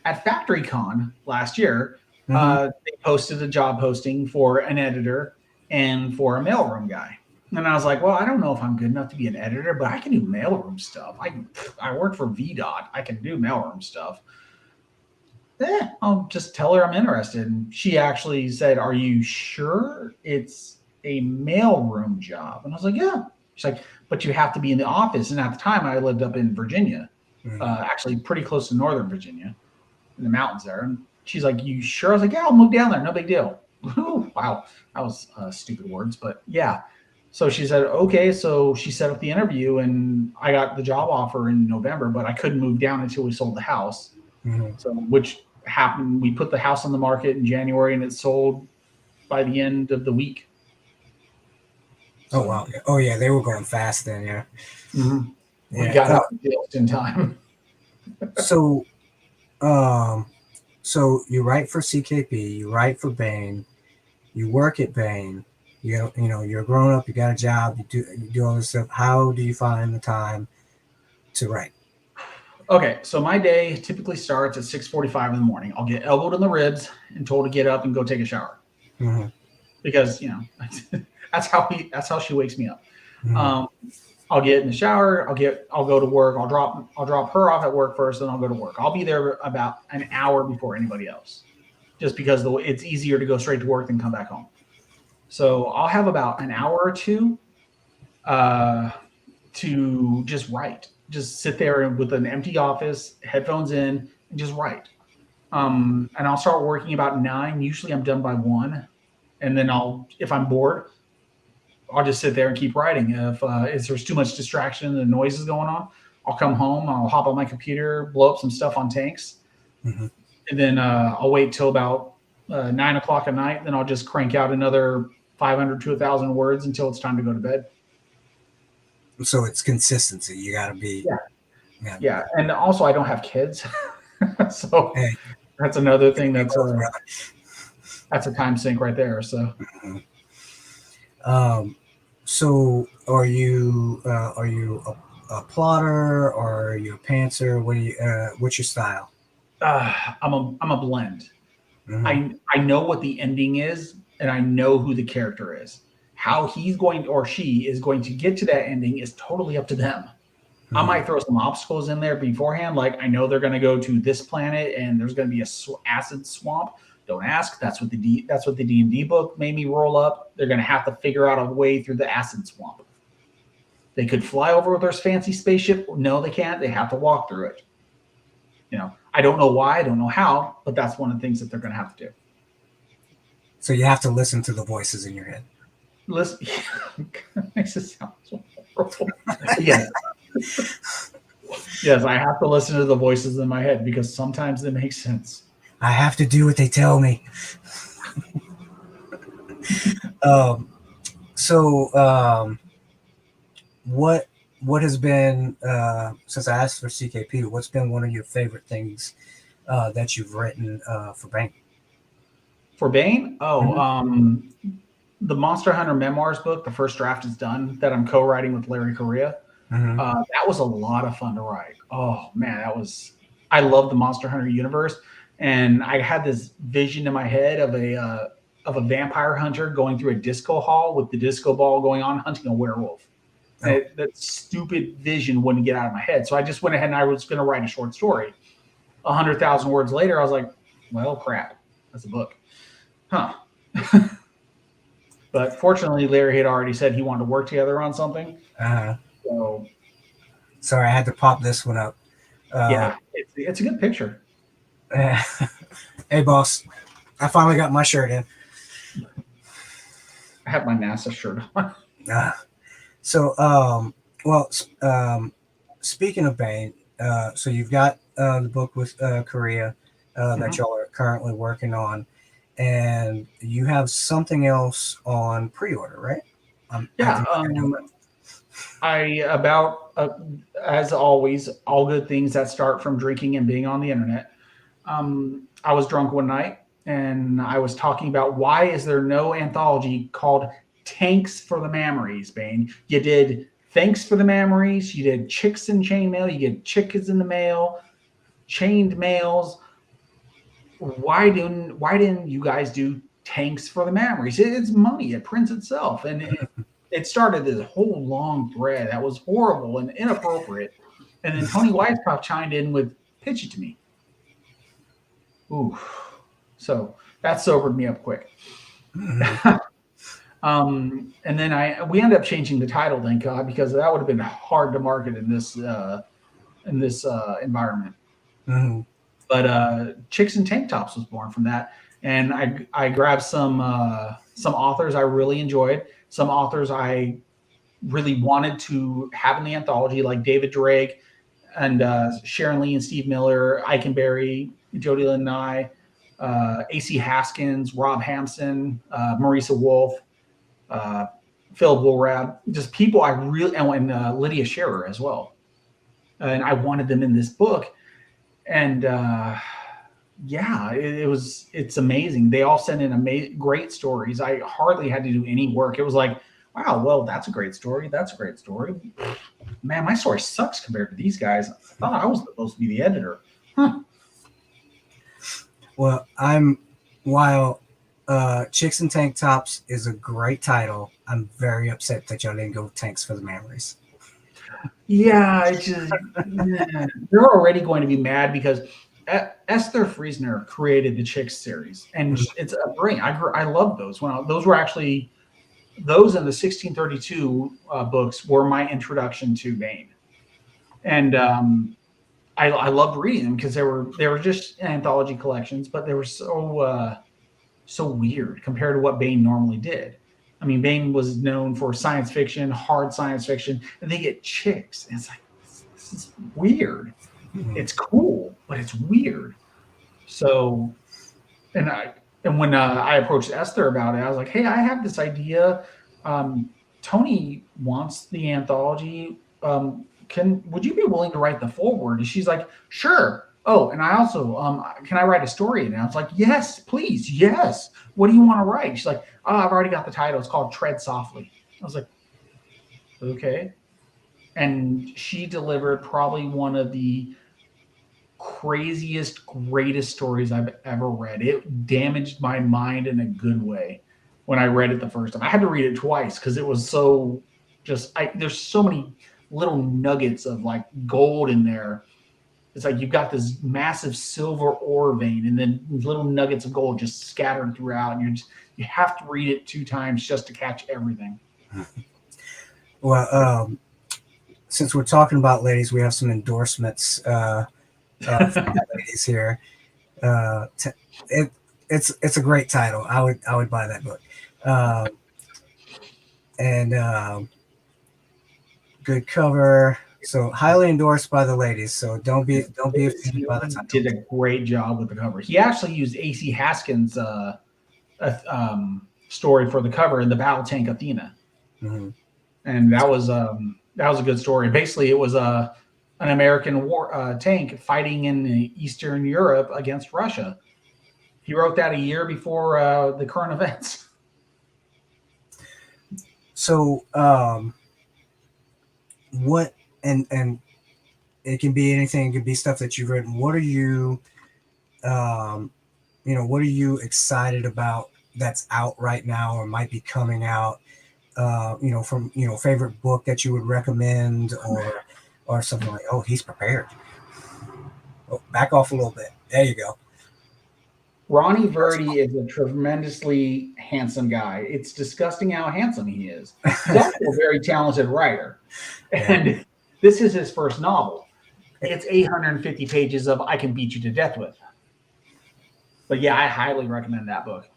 At FactoryCon last year, Mm-hmm. they posted a job posting for an editor and for a mailroom guy. And I was like, well, I don't know if I'm good enough to be an editor, but I can do mailroom stuff. I work for VDOT. I can do mailroom stuff. I'll just tell her I'm interested. And she actually said, are you sure it's a mailroom job? And I was like, yeah. She's like, but you have to be in the office. And at the time, I lived up in Virginia, actually pretty close to Northern Virginia, in the mountains there. And she's like, you sure? I was like, yeah, I'll move down there. No big deal. Wow. That was stupid words, but yeah. So she said, okay. So she set up the interview and I got the job offer in November, but I couldn't move down until we sold the house. Mm-hmm. So, which happened, we put the house on the market in January and it sold by the end of the week. Oh, wow. Oh, yeah. They were going fast then. Yeah. Mm-hmm. We Yeah. got out just in time. So, so you write for CKP, you write for Baen, you work at Baen, you're grown up, you got a job, you do all this stuff. How do you find the time to write? Okay, so my day typically starts at 6:45 in the morning. I'll get elbowed in the ribs and told to get up and go take a shower Mm-hmm. because that's how she wakes me up. Mm-hmm. I'll get in the shower. I'll go to work. I'll drop her off at work first, then I'll go to work. I'll be there about an hour before anybody else, just because it's easier to go straight to work than come back home. So I'll have about an hour or two to just write. Just sit there with an empty office, headphones in, and just write. And I'll start working about 9. Usually I'm done by 1. And then if I'm bored, I'll just sit there and keep writing. If there's too much distraction and noise is going on, I'll come home, I'll hop on my computer, blow up some stuff on tanks. Mm-hmm. And then I'll wait till about 9 o'clock at night. Then I'll just crank out another 500 to 1,000 words until it's time to go to bed. So it's consistency. You got to be. Yeah. And also I don't have kids. So hey, that's another thing that's a time sink right there. So, so are you a plotter or are you a pantser? What's your style? I'm a blend. Mm-hmm. I know what the ending is, and I know who the character is. How he's going or she is going to get to that ending is totally up to them. Mm-hmm. I might throw some obstacles in there beforehand, like I know they're going to go to this planet and there's going to be a acid swamp. Don't ask. That's what the D&D book made me roll up. They're going to have to figure out a way through the acid swamp. They could fly over with their fancy spaceship. No, they can't. They have to walk through it. I don't know why, I don't know how, but that's one of the things that they're going to have to do. So you have to listen to the voices in your head. Listen, makes it sound so horrible. Yes. Yes, I have to listen to the voices in my head because sometimes they make sense. I have to do what they tell me. What has been since I asked for CKP? What's been one of your favorite things that you've written for Baen? For Baen, the Monster Hunter Memoirs book, the first draft is done. That I'm co-writing with Larry Correa. Mm-hmm. That was a lot of fun to write. Oh man, I love the Monster Hunter universe, and I had this vision in my head of a vampire hunter going through a disco hall with the disco ball going on, hunting a werewolf. Oh. That stupid vision wouldn't get out of my head. So I just went ahead and I was going to write a short story. 100,000 words later, I was like, well, crap, that's a book. Huh. But fortunately, Larry had already said he wanted to work together on something. So, sorry, I had to pop this one up. Yeah, it's a good picture. Hey, boss, I finally got my shirt in. I have my NASA shirt on. So, speaking of Baen, so you've got the book with Korea that y'all are currently working on, and you have something else on pre-order, right? I Yeah. think I know that. As always, all good things that start from drinking and being on the internet. I was drunk one night and I was talking about why is there no anthology called Tanks for the Memories, Baen? You did Thanks for the Memories, you did Chicks in Chainmail, you did Chickens in the Mail, Chained Mails. Why didn't you guys do Tanks for the Memories? It's money, it prints itself. And it started this whole long thread that was horrible and inappropriate. And then Tony Weisskopf chimed in with pitch it to me. Ooh. So that sobered me up quick. And then we ended up changing the title, thank God, because that would have been hard to market in this environment. Mm-hmm. But Chicks and Tank Tops was born from that, and I grabbed some authors I really enjoyed, some authors I really wanted to have in the anthology, like David Drake and Sharon Lee and Steve Miller, Eikenberry, Jody Lynn Nye, A.C. Haskins, Rob Hampson, Marisa Wolf, Phil Woolrab, just people I really, and Lydia Scherer as well. And I wanted them in this book. And it's amazing. They all sent in great stories. I hardly had to do any work. It was like, wow, well, that's a great story. That's a great story. Man, my story sucks compared to these guys. I thought I was supposed to be the editor. Huh. Well, while Chicks and Tank Tops is a great title, I'm very upset that y'all didn't go with Tanks for the Memories. Yeah, they're already going to be mad because Esther Friesner created the Chicks series, and it's brilliant. I love those. Those were actually those and the 1632 books were my introduction to Baen, and I loved reading them because they were just anthology collections, but they were so weird compared to what Baen normally did. I mean, Baen was known for science fiction, hard science fiction, and they get chicks. And it's like, this is weird. Mm-hmm. It's cool, but it's weird. So, and when I approached Esther about it, I was like, hey, I have this idea. Tony wants the anthology. Would you be willing to write the foreword? And she's like, sure. Oh, and I also, can I write a story? And I was like, yes, please. Yes. What do you want to write? She's like, oh, I've already got the title. It's called Tread Softly. I was like, okay. And she delivered probably one of the craziest, greatest stories I've ever read. It damaged my mind in a good way when I read it the first time. I had to read it twice because it was so there's so many little nuggets of like gold in there. It's like you've got this massive silver ore vein and then little nuggets of gold just scattered throughout. And you have to read it 2 times just to catch everything. Well, since we're talking about ladies, we have some endorsements for ladies here. It's a great title. I would buy that book. And good cover. So highly endorsed by the ladies. So don't be offended by the title. Did a great job with the cover. He actually used A.C. Haskins' story for the cover in the Battle Tank Athena, and that was a good story. Basically, it was an American war tank fighting in Eastern Europe against Russia. He wrote that a year before the current events. So, what? And it can be anything. It could be stuff that you've written. What are you, what are you excited about that's out right now or might be coming out? From favorite book that you would recommend or something like. Oh, he's prepared. Oh, back off a little bit. There you go. Ronnie Verdi is a tremendously handsome guy. It's disgusting how handsome he is. He's also a very talented writer, and this is his first novel. It's 850 pages of I Can Beat You to Death With. But yeah, I highly recommend that book.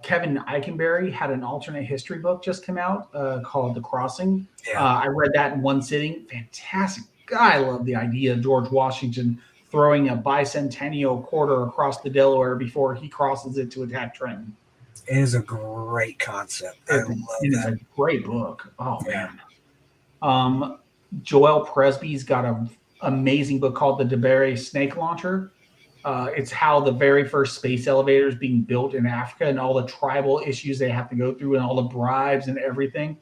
Kevin Eikenberry had an alternate history book just come out called The Crossing. Yeah. I read that in one sitting. Fantastic. God, I love the idea of George Washington throwing a bicentennial quarter across the Delaware before he crosses it to attack Trenton. It is a great concept. I love It is that. a great book. Oh Yeah. man. Joel Presby's got an amazing book called The DeBerry Snake Launcher. It's how the very first space elevator is being built in Africa and all the tribal issues they have to go through and all the bribes and everything.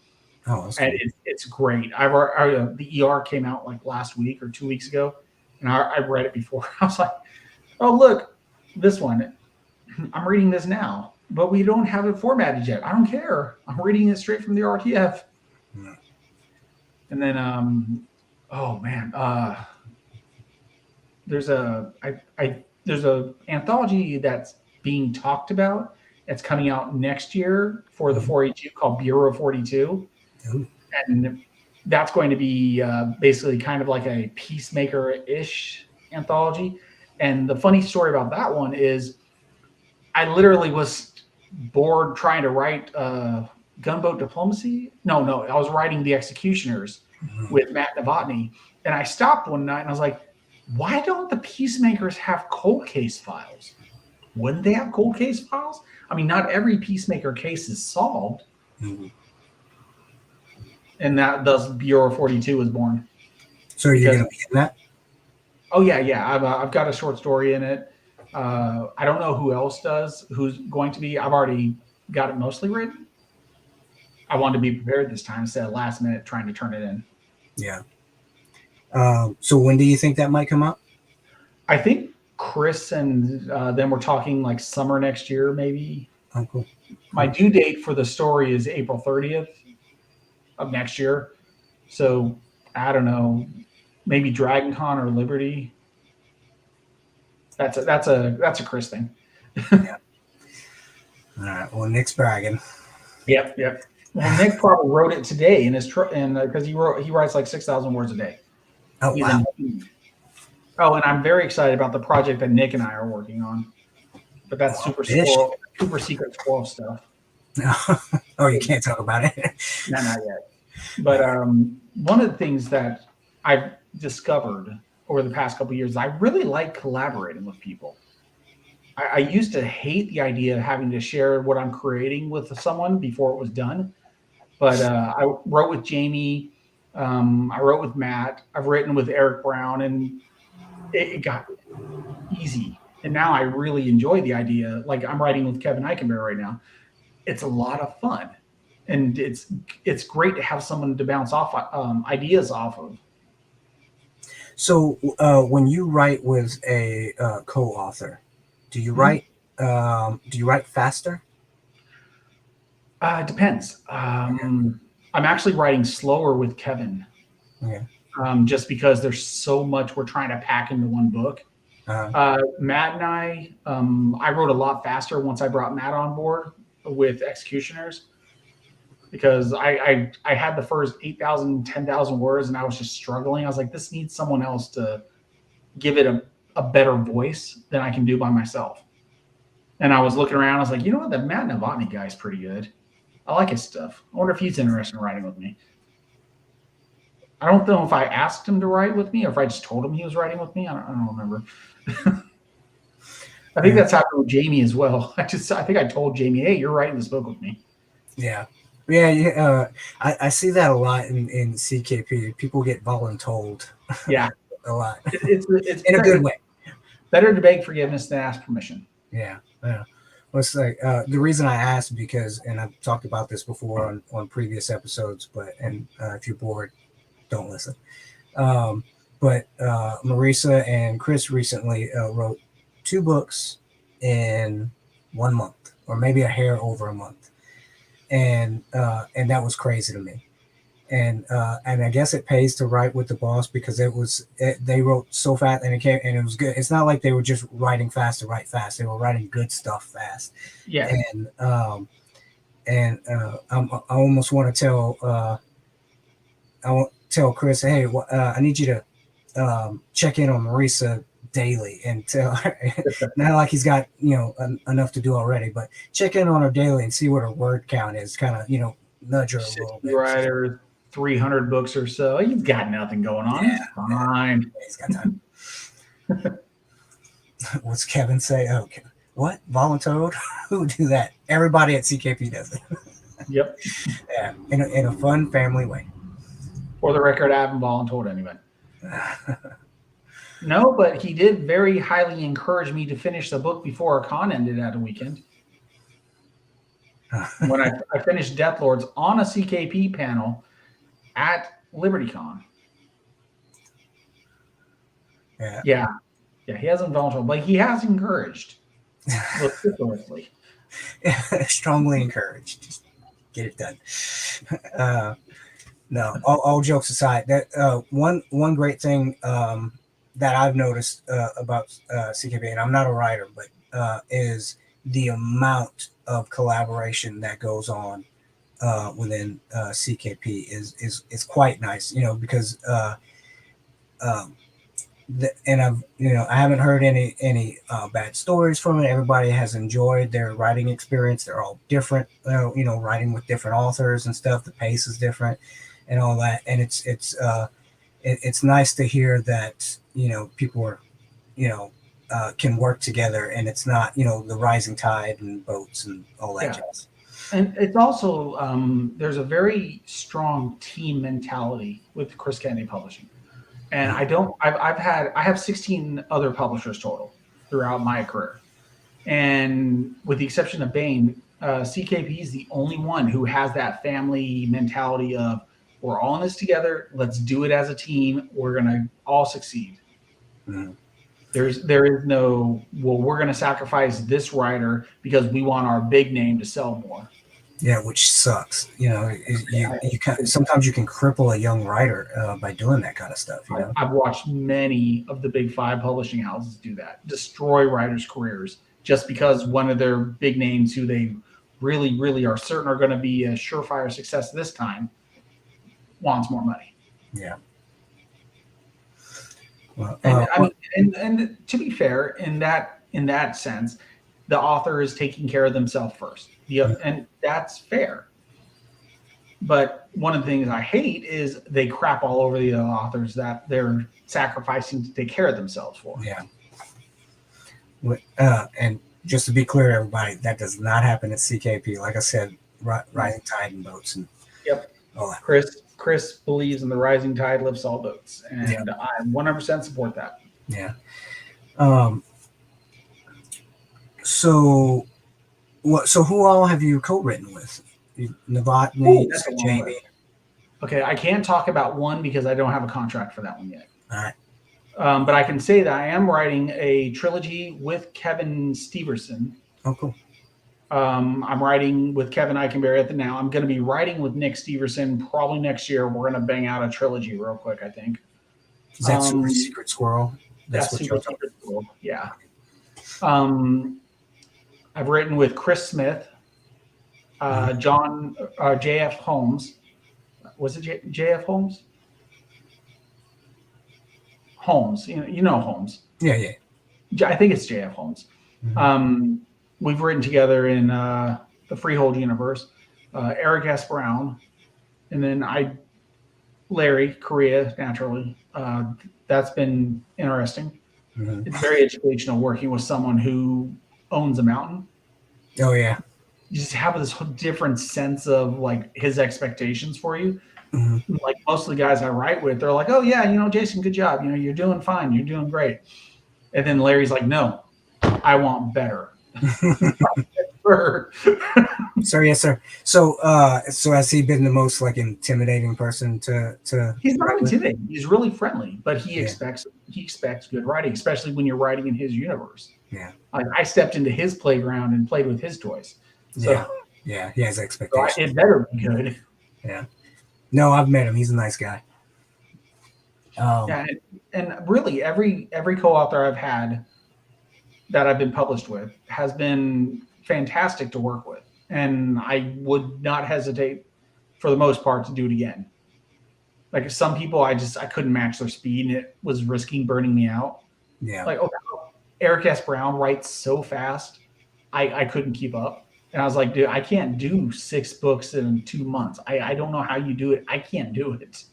Oh, that's And cool. it's great. The ER came out like last week or 2 weeks ago, and I read it before. I was like, oh, look, this one. I'm reading this now, but we don't have it formatted yet. I don't care. I'm reading it straight from the RTF. Yeah. And then, oh man, there's a anthology that's being talked about. It's coming out next year for the 482 called Bureau 42. Ooh. And that's going to be basically kind of like a peacemaker-ish anthology. And the funny story about that one is I literally was bored trying to write Gunboat Diplomacy. No, I was writing The Executioners with Matt Novotny. And I stopped one night and I was like, why don't the Peacemakers have cold case files? Wouldn't they have cold case files? I mean, not every Peacemaker case is solved. Mm-hmm. And that thus Bureau 42 was born. So you're going to be in that? Oh yeah. I've got a short story in it. I don't know who else does. Who's going to be? I've already got it mostly written. I wanted to be prepared this time instead of last minute trying to turn it in. Yeah. So when do you think that might come out? I think Chris and them were talking like summer next year, maybe. Oh, cool. My due date for the story is April 30th of next year. So I don't know, maybe Dragon Con or Liberty. That's a Chris thing. Yeah. All right. Well, Nick's bragging. Yep. Well, Nick probably wrote it today in his because he writes like 6,000 words a day. Oh, wow. And I'm very excited about the project that Nick and I are working on. But that's super secret squirrel stuff. Oh, you can't talk about it. No, not yet. But one of the things that I've discovered over the past couple of years, I really like collaborating with people. I used to hate the idea of having to share what I'm creating with someone before it was done. But I wrote with Jamie. I wrote with Matt. I've written with Eric Brown, and it got easy. And now I really enjoy the idea. Like I'm writing with Kevin Eichenberg right now. It's a lot of fun, and it's great to have someone to bounce off ideas off of. So when you write with a co-author, do you write faster? It depends. I'm actually writing slower with Kevin. Okay. Just because there's so much we're trying to pack into one book. Matt and I wrote a lot faster once I brought Matt on board with Executioners, because I had the first 8,000, 10,000 words and I was just struggling. I was like, this needs someone else to give it a better voice than I can do by myself. And I was looking around. I was like, you know what? That Matt Novotny guy is pretty good. I like his stuff. I wonder if he's interested in writing with me. I don't know if I asked him to write with me or if I just told him he was writing with me. I don't remember. I think that's happened with Jamie as well. I think I told Jamie, hey, you're writing this book with me. Yeah. I see that a lot in CKP. People get voluntold. Yeah. A lot. It's in a good way. Better to beg forgiveness than ask permission. Yeah. Well, it's like the reason I asked, because, and I've talked about this before on previous episodes, but if you're bored, don't listen. But Marisa and Chris recently wrote 2 books in 1 month, or maybe a hair over a month, and that was crazy to me. And I guess it pays to write with the boss, because they wrote so fast, and it was good. It's not like they were just writing fast to write fast. They were writing good stuff fast. Yeah. And I almost want to tell Chris, hey, I need you to check in on Marisa daily and tell her, not like he's got enough to do already, but check in on her daily and see what her word count is. Kind of nudge her a little bit. Writer, 300 books or so. He's got nothing going on. Yeah, Fine. He's got time. What's Kevin say? Oh, what? Voluntold? Who would do that? Everybody at CKP does it. Yep. Yeah, in a fun family way. For the record, I haven't voluntold anyone. No, but he did very highly encourage me to finish the book before our con ended at a weekend. When I finished Death Lords on a CKP panel at LibertyCon. Yeah, he hasn't voluntold, but he has encouraged. Vociferously. Strongly encouraged. Just get it done. No, all jokes aside, that one great thing that I've noticed about CKP, and I'm not a writer, but is the amount of collaboration that goes on within CKP is quite nice, because and I haven't heard any bad stories from it. Everybody has enjoyed their writing experience. They're all different, writing with different authors and stuff. The pace is different and all that, and it's nice to hear that people are can work together, and it's not the rising tide and boats and all that jazz. And it's also there's a very strong team mentality with Chris Kennedy Publishing, and I have 16 other publishers total throughout my career, and with the exception of Baen, CKP is the only one who has that family mentality of, we're all in this together. Let's do it as a team. We're going to all succeed. Mm-hmm. There is no, well, we're going to sacrifice this writer because we want our big name to sell more. Yeah, which sucks. You sometimes you can cripple a young writer by doing that kind of stuff. I've watched many of the big 5 publishing houses do that, destroy writers' careers just because one of their big names, who they really, really are certain are going to be a surefire success this time, wants more money. Yeah. Well, and to be fair, in that sense, the author is taking care of themselves first. And that's fair. But one of the things I hate is they crap all over the authors that they're sacrificing to take care of themselves for. Yeah. And just to be clear, everybody, that does not happen at CKP. Like I said, rising tide and boats and all that. Chris believes in the rising tide lifts all boats, and I 100% support that. Yeah. So who all have you co-written with? Novotny, Jamie. Okay, I can't talk about one because I don't have a contract for that one yet. All right. But I can say that I am writing a trilogy with Kevin Steverson. Oh, cool. I'm writing with Kevin Eikenberry at the now. I'm going to be writing with Nick Steverson probably next year. We're going to bang out a trilogy real quick, I think. Is that Super Secret Squirrel? That's Super Secret Squirrel, yeah. I've written with Chris Smith, J.F. Holmes. Was it J.F. Holmes? Holmes. You know Holmes. Yeah. I think it's J.F. Holmes. Mm-hmm. We've written together in the Freehold universe. Eric S. Brown, and then Larry Correa, naturally. That's been interesting. Mm-hmm. It's very educational working with someone who owns a mountain. Oh, yeah. You just have this different sense of like his expectations for you. Mm-hmm. Like most of the guys I write with, they're like, oh, yeah, Jason, good job. You're doing fine. You're doing great. And then Larry's like, no, I want better. Sir, yes, sir. So has he been the most like intimidating person to He's not intimidating. He's really friendly, but he expects good writing, especially when you're writing in his universe. Yeah. I stepped into his playground and played with his toys. So, yeah, he has expectations. So it better be good. Yeah. No, I've met him. He's a nice guy. And really every co-author I've had that I've been published with has been fantastic to work with. And I would not hesitate for the most part to do it again. Like some people, I couldn't match their speed and it was risking burning me out. Yeah. Like, Eric S. Brown writes so fast. I couldn't keep up. And I was like, dude, I can't do 6 books in 2 months. I don't know how you do it. I can't do it.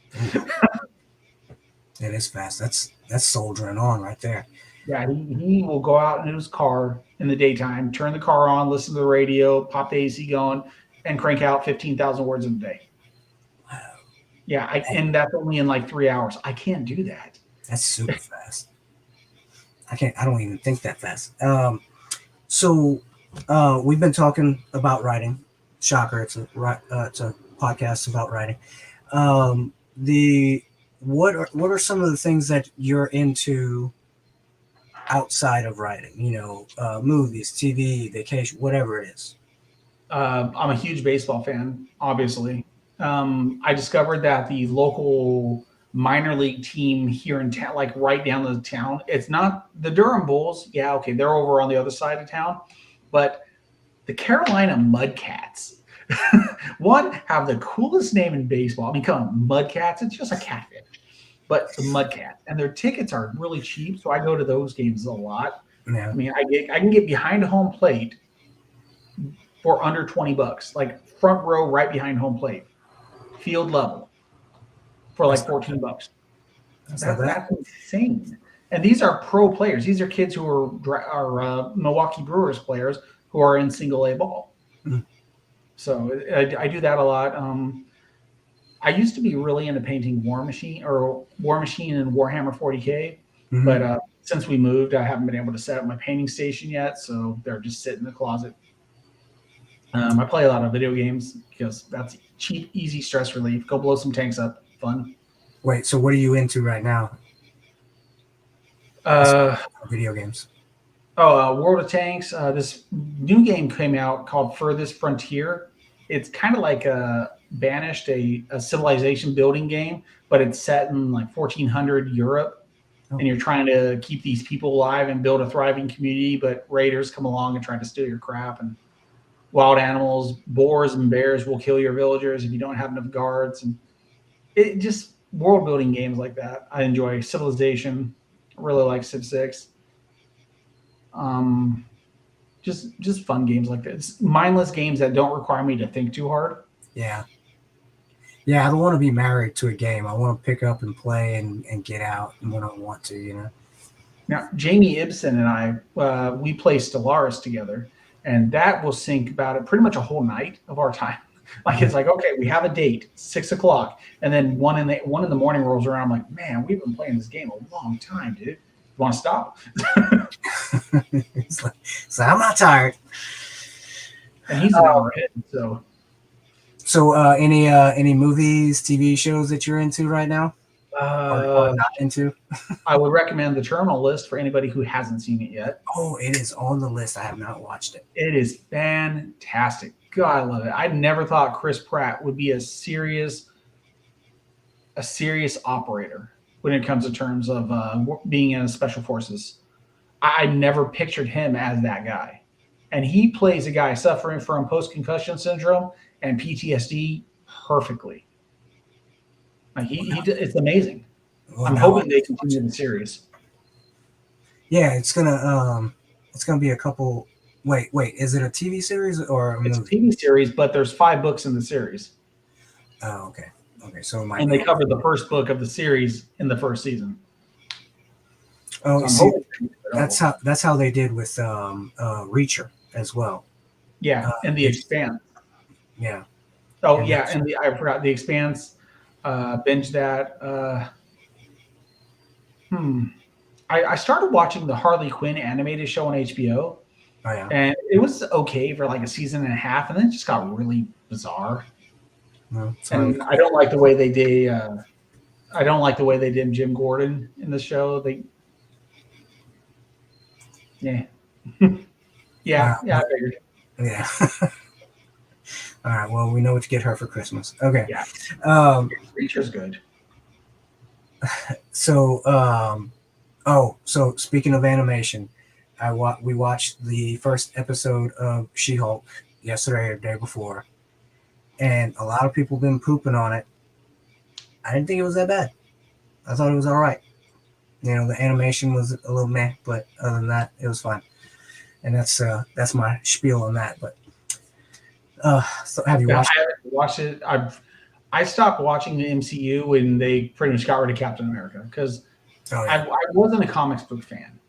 It is fast. That's soldiering on right there. Yeah, he will go out in his car in the daytime, turn the car on, listen to the radio, pop the AC going, and crank out 15,000 words in a day. Wow. Yeah, and that's only in like 3 hours. I can't do that. That's super fast. I don't even think that fast. So we've been talking about writing. Shocker, it's a podcast about writing. The what are some of the things that you're into outside of writing? Movies, TV, vacation, whatever it is. I'm a huge baseball fan, obviously. I discovered that the local minor league team here in town, like right down the town, it's not the Durham Bulls. Yeah, okay, they're over on the other side of town, but the Carolina Mudcats. One, have the coolest name in baseball. I mean, come on, Mudcats. It's just a catfish, but the Mudcats, and their tickets are really cheap, so I go to those games a lot. Yeah. I mean, I can get behind home plate for under $20, like front row right behind home plate, field level for like $14. That's insane. And these are pro players. These are kids who are Milwaukee Brewers players who are in single A ball. Mm. So I do that a lot. I used to be really into painting War Machine and Warhammer 40K, Mm-hmm. but since we moved, I haven't been able to set up my painting station yet, so they're just sitting in the closet. I play a lot of video games because that's cheap, easy stress relief. Go blow some tanks up, fun. Wait, so what are you into right now? Video games. World of Tanks. This new game came out called Furthest Frontier. It's kind of like Banished, a civilization building game, but it's set in like 1400 Europe, and you're trying to keep these people alive and build a thriving community. But raiders come along and try to steal your crap, and wild animals, boars and bears will kill your villagers if you don't have enough guards. And it just world building games like that. I enjoy Civilization. I really like Civ 6. Just fun games like this. Mindless games that don't require me to think too hard. Yeah. Yeah, I don't want to be married to a game. I want to pick up and play and get out when I want to, Now, Jamie Ibsen and I, we play Stellaris together, and that will sink about pretty much a whole night of our time. Like, it's like, okay, we have a date, 6:00, and then one in the morning rolls around. I'm like, man, we've been playing this game a long time, dude. You want to stop? It's like, I'm not tired. And he's an hour ahead, so. So, any movies, TV shows that you're into right now, or not into? I would recommend The Terminal List for anybody who hasn't seen it yet. Oh, it is on the list. I have not watched it. It is fantastic. God, I love it. I never thought Chris Pratt would be a serious operator when it comes to terms of being in special forces. I never pictured him as that guy. And he plays a guy suffering from post-concussion syndrome and PTSD perfectly. Like it's amazing. Well, I'm hoping they continue the series. Yeah, it's gonna be a couple. Wait, is it a TV series or a movie? It's a TV series, but there's 5 books in the series. Oh, okay. So and they covered the first book of the series in the first season. Oh, see, that's how they did with Reacher as well. Yeah, and The Expanse. Yeah. Oh, and yeah, and I forgot The Expanse. Binge that. I started watching the Harley Quinn animated show on HBO. Oh, yeah. And it was okay for like a season and a half, and then it just got really bizarre. No, and I don't like the way they did. I don't like the way they did Jim Gordon in the show. Yeah. I figured. Yeah. All right. Well, we know what to get her for Christmas. Okay. Yeah. Reacher's good. So, so speaking of animation, we watched the first episode of She-Hulk yesterday or the day before, and a lot of people been pooping on it. I didn't think it was that bad. I thought it was all right. The animation was a little meh, but other than that, it was fine. And that's my spiel on that. But so have you watched? I haven't watched it. I stopped watching the MCU when they pretty much got rid of Captain America because I wasn't a comics book fan.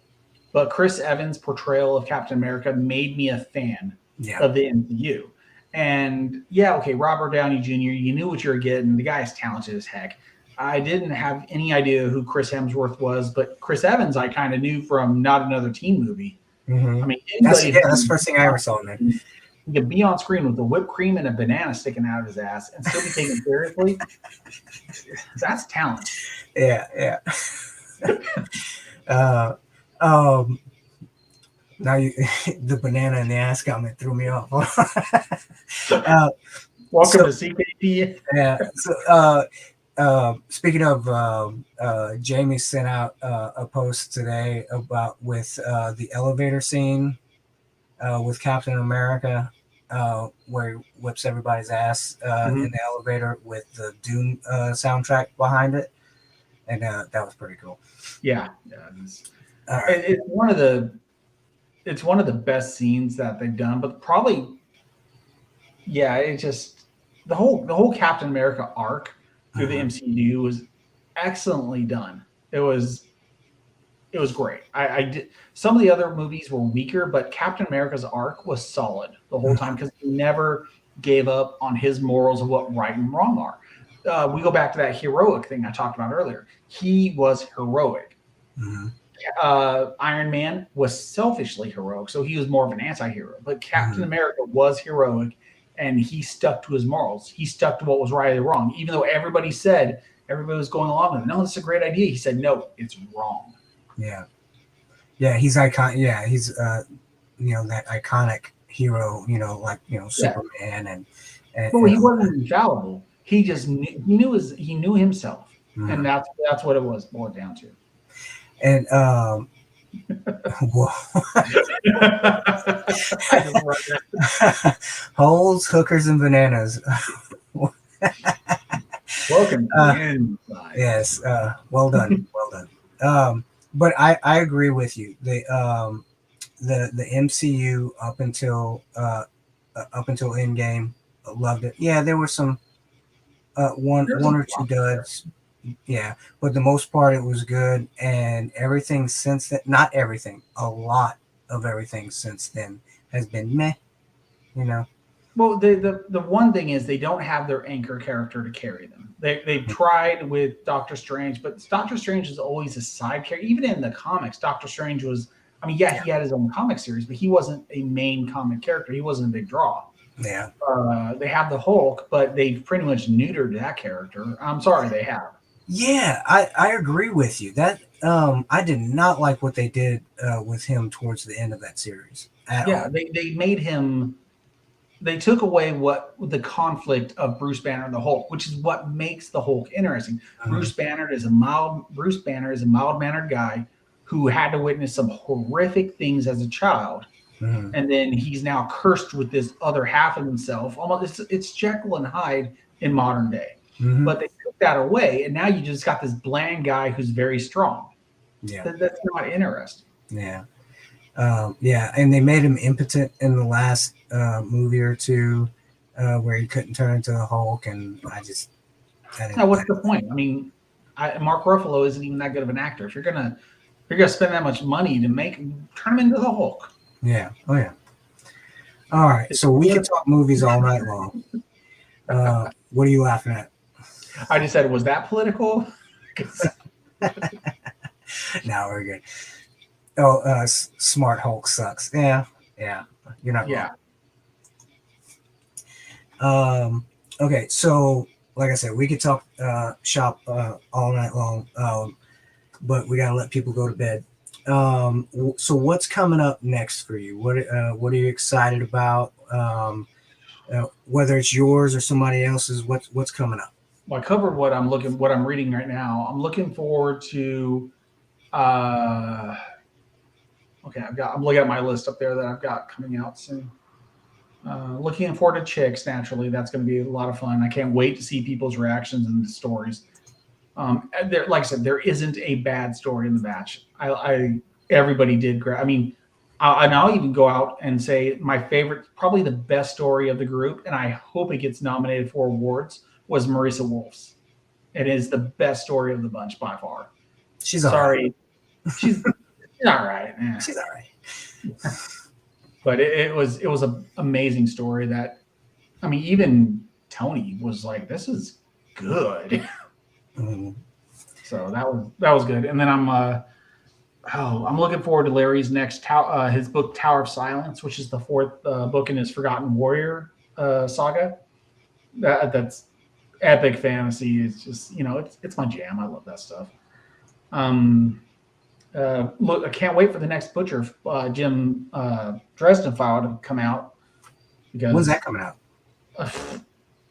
but Chris Evans' portrayal of Captain America made me a fan of the MCU. And yeah, okay, Robert Downey Jr., you knew what you were getting. The guy is talented as heck. I didn't have any idea who Chris Hemsworth was, but Chris Evans I kind of knew from Not Another Teen Movie. Mm-hmm. I mean, that's the first thing I ever saw, man. He could be on screen with the whipped cream and a banana sticking out of his ass and still be taken seriously. That's talent. Yeah. Now the banana in the ass comment threw me off. Welcome to CKP. Yeah. So, speaking of, Jamie sent out a post today about with the elevator scene with Captain America, where he whips everybody's ass in the elevator with the Dune soundtrack behind it, and that was pretty cool. Yeah. It's one of the best scenes that they've done, but probably, it just the whole Captain America arc through the MCU was excellently done. It was great. I did some of the other movies were weaker, but Captain America's arc was solid the whole time because he never gave up on his morals of what right and wrong are. We go back to that heroic thing I talked about earlier. He was heroic. Iron Man was selfishly heroic, so he was more of an anti-hero. But Captain America was heroic, and he stuck to his morals. He stuck to what was right or wrong, even though everybody was going along with it. No, this is a great idea. He said, no, it's wrong. Yeah, he's iconic. Yeah, he's that iconic hero. Superman and well, he wasn't infallible. He just knew himself, and that's what it was boiled down to. And holes, hookers, and bananas. Welcome to the inside. Yes, well done. But I agree with you. The MCU up until Endgame, loved it. Yeah, there were some one or two duds. Yeah, but the most part it was good, and everything since then, not everything, a lot of everything since then has been meh. Well, the one thing is they don't have their anchor character to carry them. They've tried with Doctor Strange, but Doctor Strange is always a side character. Even in the comics, Doctor Strange was, he had his own comic series, but he wasn't a main comic character. He wasn't a big draw. Yeah. They have the Hulk, but they've pretty much neutered that character. I'm sorry, they have. Yeah, I agree with you. That I did not like what they did with him towards the end of that series. They made him. They took away the conflict of Bruce Banner and the Hulk, which is what makes the Hulk interesting. Bruce Banner is a mild-mannered guy who had to witness some horrific things as a child, and then he's now cursed with this other half of himself. Almost, it's Jekyll and Hyde in modern day. But they took that away, and now you just got this bland guy who's very strong. Yeah, that's not interesting. Yeah. And they made him impotent in the last movie or two, where he couldn't turn into the Hulk, and now, what's the point? Mark Ruffalo isn't even that good of an actor. If you're gonna spend that much money to make him, turn him into the Hulk. Yeah. Oh yeah. All right. So we can talk movies all night long. What are you laughing at? I just said, was that political? No, we're good. Oh, Smart Hulk sucks. Yeah. You're not wrong. Okay, so like I said, we could talk shop all night long, but we gotta let people go to bed. So what's coming up next for you? What are you excited about? Whether it's yours or somebody else's, what's coming up? Well, I covered what I'm reading right now. I'm looking forward to. Okay, I'm looking at my list up there that I've got coming out soon. Looking forward to Chicks, naturally. That's going to be a lot of fun. I can't wait to see people's reactions and the stories. Like I said, there isn't a bad story in the batch. Everybody did great. And I'll even go out and say my favorite, probably the best story of the group, and I hope it gets nominated for awards, was Marissa Wolf's. It is the best story of the bunch by far. She's sorry. She's She's all right. Yeah. She's all right. But it was an amazing story that, I mean, even Tony was like, "This is good." Mm. So that was good. And then I'm looking forward to Larry's next his book Tower of Silence, which is the fourth book in his Forgotten Warrior saga. That's epic fantasy. It's just, it's my jam. I love that stuff. Look, I can't wait for the next Butcher Jim Dresden file to come out, because When's that coming out?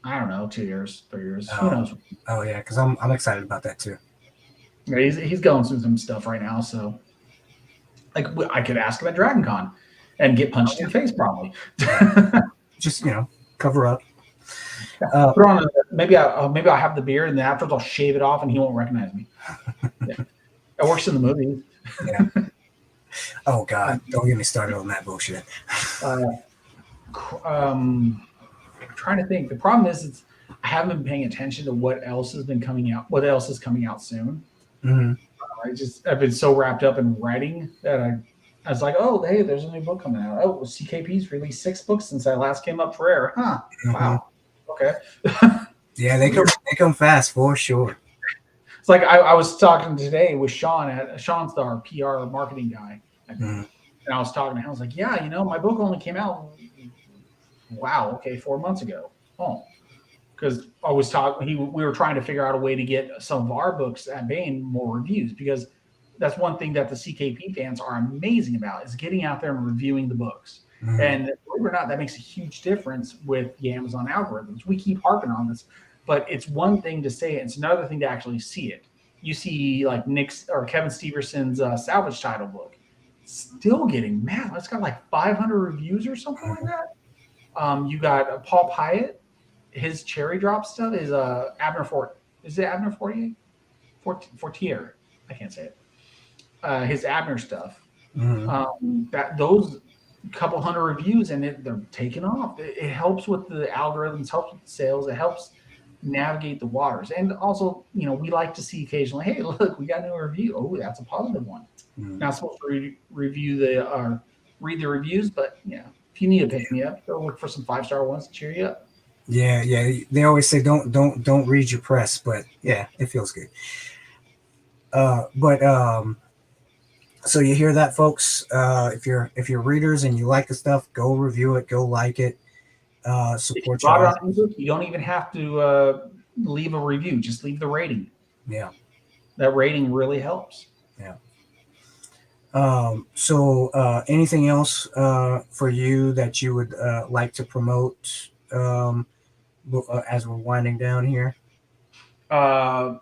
I don't know, 2 years, 3 years, who knows? Oh yeah, because I'm excited about that too. Yeah, he's going through some stuff right now, so like I could ask him at Dragon Con and get punched in the face probably. Just cover up. Put on maybe I'll have the beard, and then afterwards I'll shave it off and he won't recognize me. Yeah. It works in the movies. Yeah. Oh God, don't get me started on that bullshit. I'm trying to think. The problem is I haven't been paying attention to what else has been coming out. What else is coming out soon? Mm-hmm. I've been so wrapped up in writing that I was like, oh, hey, there's a new book coming out. Oh, CKP's released 6 books since I last came up for air. Huh? Mm-hmm. Wow. Okay. Yeah, they come fast for sure. It's like I was talking today with Sean. Sean's our PR marketing guy, and I was talking to him. I was like, yeah, my book only came out. Wow. Okay, 4 months ago. Oh, because I was talking. We were trying to figure out a way to get some of our books at Baen more reviews, because that's one thing that the CKP fans are amazing about, is getting out there and reviewing the books. Mm-hmm. And believe it or not, that makes a huge difference with the Amazon algorithms. We keep harping on this, but it's one thing to say it. It's another thing to actually see it. You see like Nick's or Kevin Steverson's salvage title book, still getting mad. It's got like 500 reviews or something like that. You got Paul Pyatt, his cherry drop stuff is Abner Fort. Is it Abner Fortier? Fortier. I can't say it. His Abner stuff. Mm-hmm. Those couple hundred reviews, and they're taking off. It helps with the algorithms, helps with the sales. It helps navigate the waters. And also, we like to see occasionally, hey, look, we got a new review. Oh, that's a positive one. Mm-hmm. Not supposed to read the reviews, but if you need to pick me up, go look for some 5-star ones to cheer you up. Yeah. They always say don't read your press, but yeah, it feels good. So you hear that, folks? If you're readers and you like the stuff, go review it, go like it, support you. You don't even have to leave a review; just leave the rating. Yeah, that rating really helps. Yeah. So anything else for you that you would like to promote as we're winding down here? I'm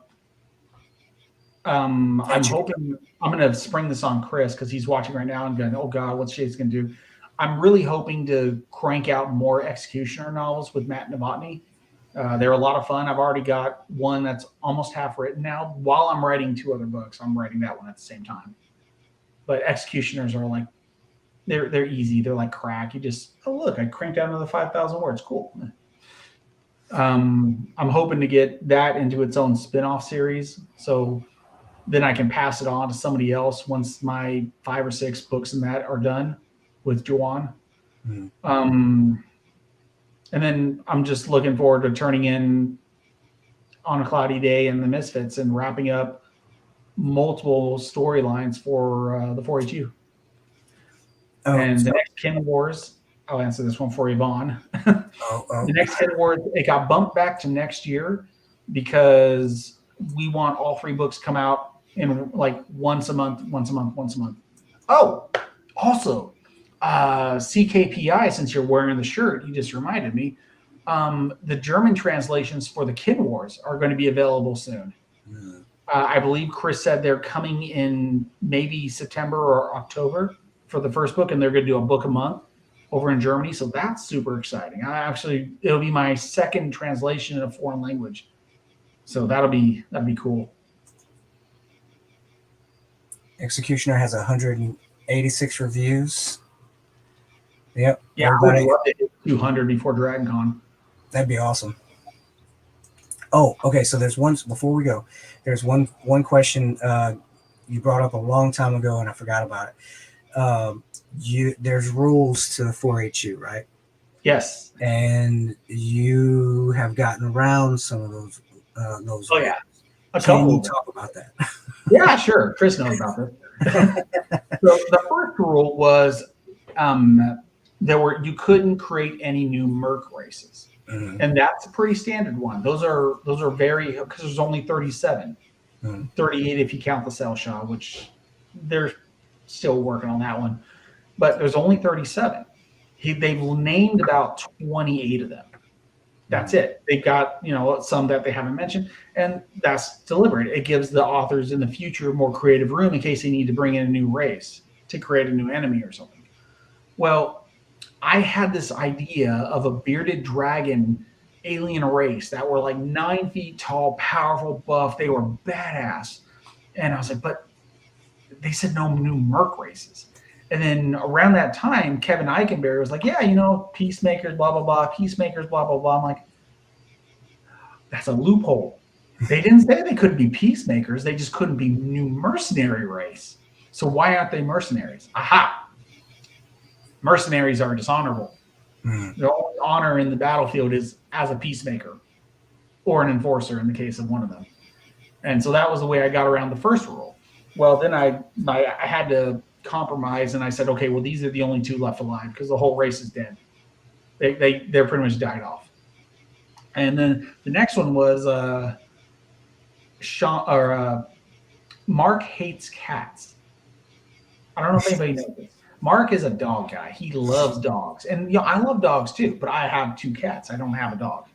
hoping I'm going to spring this on Chris, because he's watching right now and going, oh God, what's Jason going to do? I'm really hoping to crank out more Executioner novels with Matt Novotny. They're a lot of fun. I've already got one that's almost half written now. While I'm writing 2 other books, I'm writing that one at the same time. But Executioners are like, they're easy. They're like crack. You just, oh look, I cranked out another 5,000 words. Cool. I'm hoping to get that into its own spin-off series, so then I can pass it on to somebody else once my 5 or 6 books in that are done with Juwan. Mm-hmm. And then I'm just looking forward to turning in On a Cloudy Day and the Misfits and wrapping up multiple storylines for the 4HU. And the next Kin Wars, I'll answer this one for Yvonne. The next Kin Wars, it got bumped back to next year because we want all 3 books come out in like once a month. Oh, also, CKPI, since you're wearing the shirt, you just reminded me, the German translations for the Kin Wars are going to be available soon. Mm. I believe Chris said they're coming in maybe September or October for the first book, and they're going to do a book a month over in Germany. So that's super exciting. It'll be my 2nd translation in a foreign language. So that'll be cool. Executioner has 186 reviews. Yep. Yeah, I would love to hit 200 before Dragon Con. That'd be awesome. Oh, okay. So there's one before we go. There's one question you brought up a long time ago, and I forgot about it. There's rules to 4-H-U, right? Yes. And you have gotten around some of those Oh rules. yeah, a Can couple you of them. talk about that? Yeah, sure. Chris knows about this. So the first rule was you couldn't create any new Merc races, Mhm. and that's a pretty standard one. Those are very because there's only 37, Mhm. 38 if you count the Cell Shot, which they're still working on that one. But there's only 37. They've named about 28 of them. That's Mhm. it. They've got some that they haven't mentioned, and that's deliberate. It gives the authors in the future more creative room in case they need to bring in a new race to create a new enemy or something. Well, I had this idea of a bearded dragon alien race that were like 9 feet tall, powerful, buff. They were badass, and I was like, but they said no new Merc races. And then around that time, Kevin Eichenberry was like, yeah, peacemakers, blah blah blah, peacemakers, blah blah blah. I'm like, that's a loophole. They didn't say they couldn't be peacemakers. They just couldn't be new mercenary race. So why aren't they mercenaries? Aha! Mercenaries are dishonorable. Mhm. The only honor in the battlefield is as a peacemaker or an enforcer in the case of one of them. And so that was the way I got around the first rule. Well, then I had to compromise and I said, okay, well, these are the only two left alive because the whole race is dead. They're pretty much died off. And then the next one was Sean or Mark hates cats. I don't know if anybody knows this. Mark is a dog guy. He loves dogs, and I love dogs too. But I have two cats. I don't have a dog,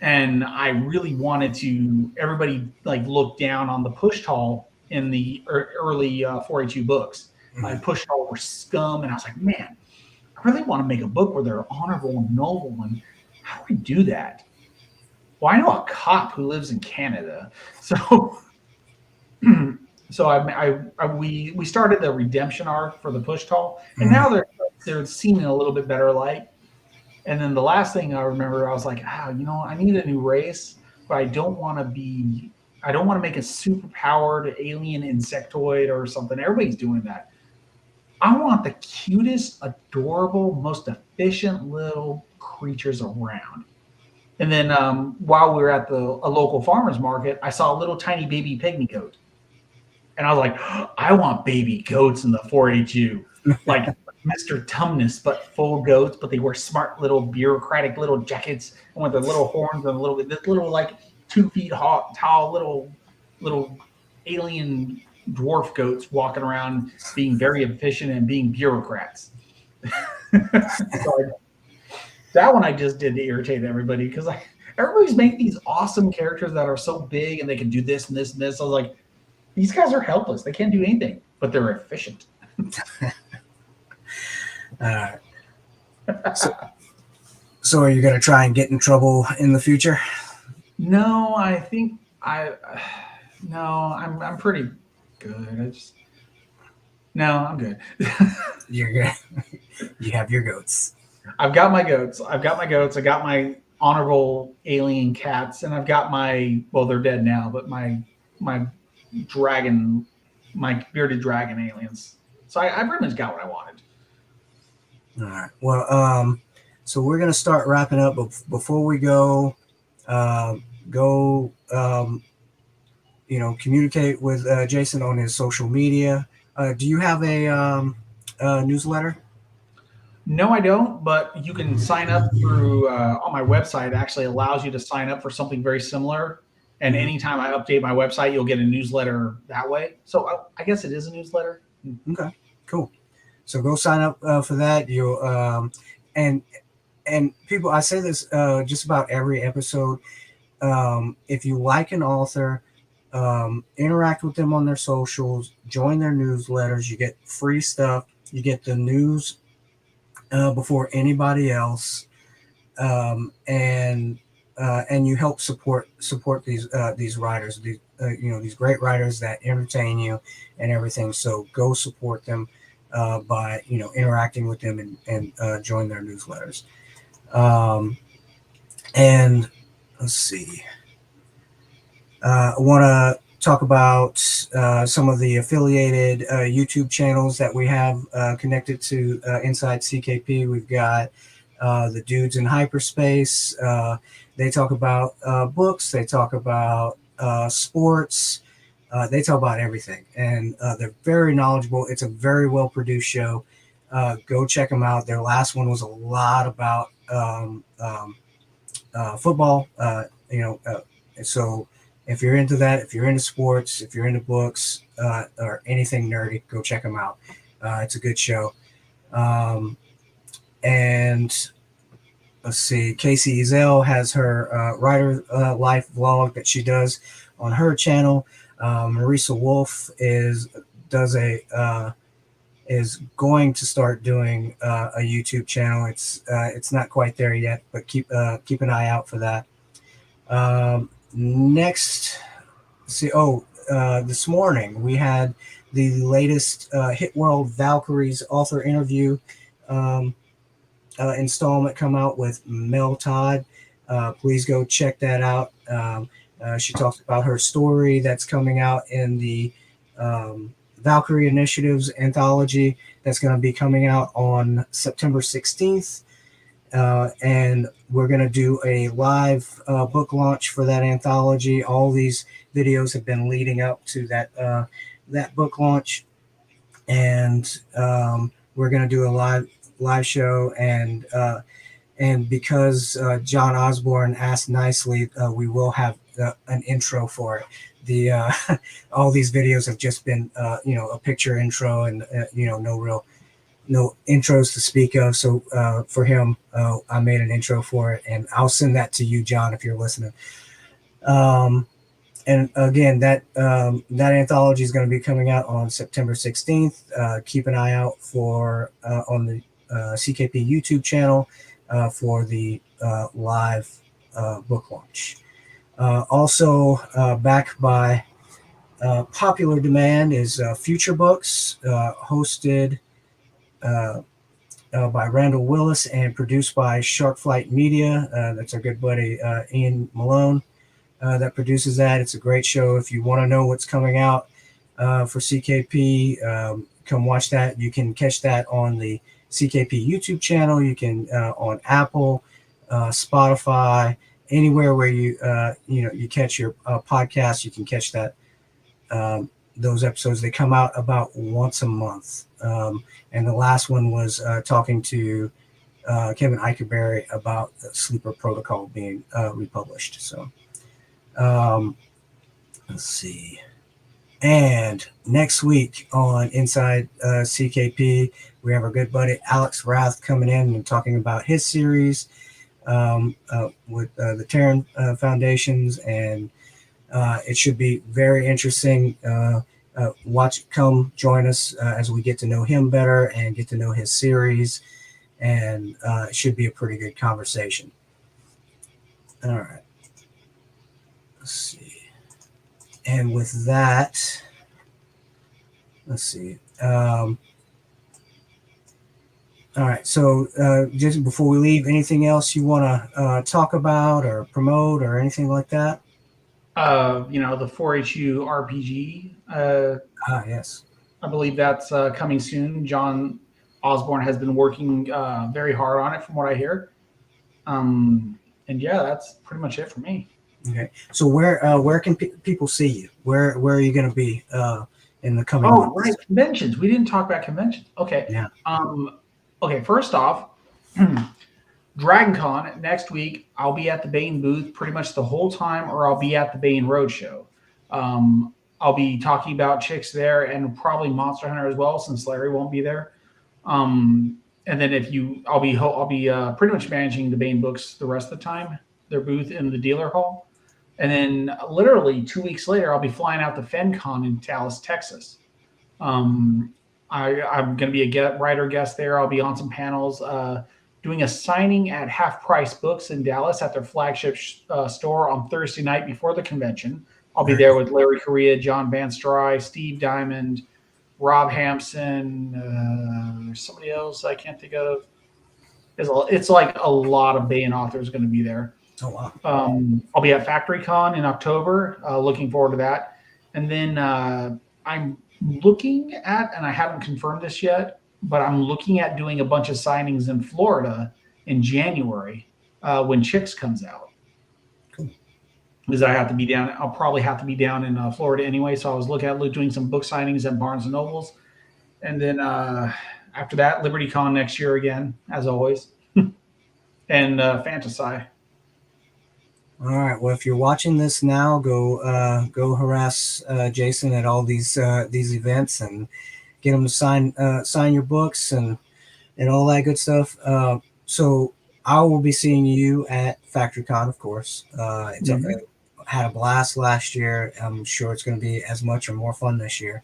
and I really wanted to. Everybody like looked down on the push tall in the early 4-H-U books. Mhm. Push tall were scum, and I was like, man, I really want to make a book where they're honorable and noble. And how do we do that? Well, I know a cop who lives in Canada, so we started the redemption arc for the push tall, and Mhm. now they're seeming a little bit better light. And then the last thing I remember, I was like, I need a new race, but I don't want to make a super powered alien insectoid or something. Everybody's doing that. I want the cutest, adorable, most efficient little creatures around. And then while we were at a local farmer's market, I saw a little tiny baby pygmy goat. And I was like, I want baby goats in the 4-H-U, like Mr. Tumnus, but full goats, but they wear smart little bureaucratic little jackets and with their little horns and this little like 2 feet tall little alien dwarf goats walking around being very efficient and being bureaucrats. So that one I just did to irritate everybody because everybody's making these awesome characters that are so big and they can do this and this and this. I was like, these guys are helpless. They can't do anything, but they're efficient. All right. So are you gonna try and get in trouble in the future? No, I think no, I'm pretty good. I'm good. You're good. You have your goats. I've got my goats. I got my honorable alien cats, and I've got they're dead now, but my dragon, my bearded dragon aliens. So I pretty much got what I wanted. All right. Well, so we're gonna start wrapping up, but before we go, uh, go, communicate with Jason on his social media. Do you have a newsletter? No, I don't, but you can sign up through on my website. It actually allows you to sign up for something very similar. And Mhm. anytime I update my website, you'll get a newsletter that way. So I guess it is a newsletter. Okay, cool. So go sign up for that. You'll and and people, I say this just about every episode. If you like an author, interact with them on their socials, join their newsletters. You get free stuff. You get the news before anybody else, and you help support these writers, these great writers that entertain you and everything. So go support them by interacting with them and join their newsletters. Um, and let's see. I want to talk about some of the affiliated YouTube channels that we have connected to inside CKP. We've got the Dudes in Hyperspace. They talk about books. They talk about sports. They talk about everything, and they're very knowledgeable. It's a very well produced show. Go check them out. Their last one was a lot about football. So if you're into that, if you're into sports, if you're into books or anything nerdy, go check them out. It's a good show. And let's see, Casey Ezell has her writer life vlog that she does on her channel. Marisa Wolf is going to start doing a YouTube channel. It's not quite there yet, but keep an eye out for that. Next, see. This morning we had the latest Hit World Valkyries author interview installment come out with Mel Todd. Please go check that out. She talks about her story that's coming out in the Valkyrie Initiatives anthology that's going to be coming out on September 16th. And we're going to do a live book launch for that anthology. All these videos have been leading up to that book launch. And we're going to do a live show. And because John Osborne asked nicely, we will have an intro for it. All these videos have just been a picture intro and no intros to speak of. So for him, I made an intro for it, and I'll send that to you, John, if you're listening. And again, that anthology is going to be coming out on September 16th. Keep an eye out for on the CKP YouTube channel for the live book launch. Also, back by popular demand is Future Books, hosted by Randall Willis and produced by Sharkflight Media. That's our good buddy Ian Malone that produces that. It's a great show. If you want to know what's coming out for CKP, come watch that. You can catch that on the CKP YouTube channel. You can on Apple, Spotify, anywhere where you catch your podcast. You can catch that those episodes. They come out about once a month. And the last one was talking to Kevin Eichenberry about the Sleeper Protocol being republished. So let's see. And next week on Inside CKP, we have our good buddy Alex Rath coming in and talking about his series with the Terran Foundations, and it should be very interesting. Come join us as we get to know him better and get to know his series, and it should be a pretty good conversation. All right. Let's see. And with that, let's see. All right. So just before we leave, anything else you want to talk about or promote or anything like that? The 4HU RPG. Yes. I believe that's coming soon. John Osborne has been working very hard on it, from what I hear. And yeah, that's pretty much it for me. Okay. So where can people see you? Where are you going to be in the coming months? Right, conventions. We didn't talk about conventions. Okay. Yeah. Okay. First off, DragonCon next week. I'll be at the Baen booth pretty much the whole time, or I'll be at the Baen Roadshow. I'll be talking about chicks there and probably Monster Hunter as well, since Larry won't be there. And then I'll be pretty much managing the Baen books the rest of the time. Their booth in the dealer hall. And then literally 2 weeks later, I'll be flying out to FenCon in Dallas, Texas. I'm going to be a writer guest there. I'll be on some panels, doing a signing at Half Price Books in Dallas at their flagship store on Thursday night before the convention. I'll be there with Larry Correa, John Van Stry, Steve Diamond, Rob Hampson. There's somebody else I can't think of. It's like a lot of Baen authors going to be there. Oh, wow. I'll be at FactoryCon in October. Looking forward to that. And then I'm looking at, and I haven't confirmed this yet, but I'm looking at doing a bunch of signings in Florida in January when Chicks comes out. Cool. Because I have to be down. I'll probably have to be down in Florida anyway. So I was looking at doing some book signings at Barnes and Nobles, and then after that, LibertyCon next year again, as always, and Fantasy. All right. Well, if you're watching this now, go harass Jason at all these events and get him to sign your books and all that good stuff. So I will be seeing you at FactoryCon, of course. Had a blast last year. I'm sure it's going to be as much or more fun this year.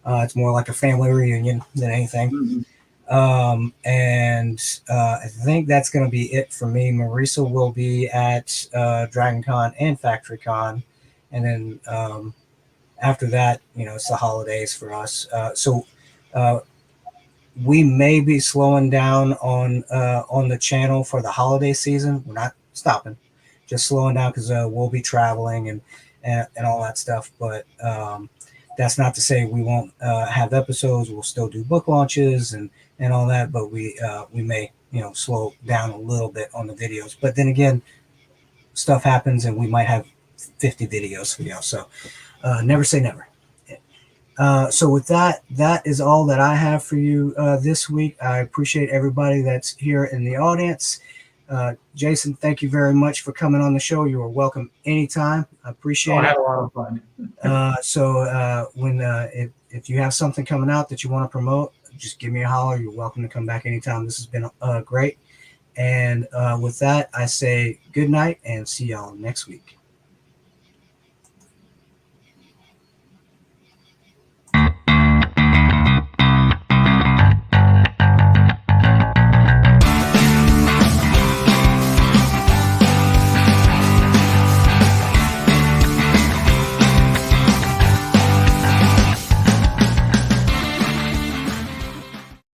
It's more like a family reunion than anything. And I think that's going to be it for me. Marisa will be at DragonCon and FactoryCon, and then after that, it's the holidays for us. So we may be slowing down on the channel for the holiday season. We're not stopping, just slowing down because we'll be traveling and all that stuff. But that's not to say we won't have episodes. We'll still do book launches and all that, but we may slow down a little bit on the videos. But then again, stuff happens and we might have 50 videos for y'all. So never say never. So with that is all that I have for you this week. I appreciate everybody that's here in the audience. Jason, thank you very much for coming on the show. You are welcome anytime. I appreciate it. I had a lot of fun. When if you have something coming out that you want to promote, just give me a holler. You're welcome to come back anytime. This has been great. And with that, I say good night and see y'all next week.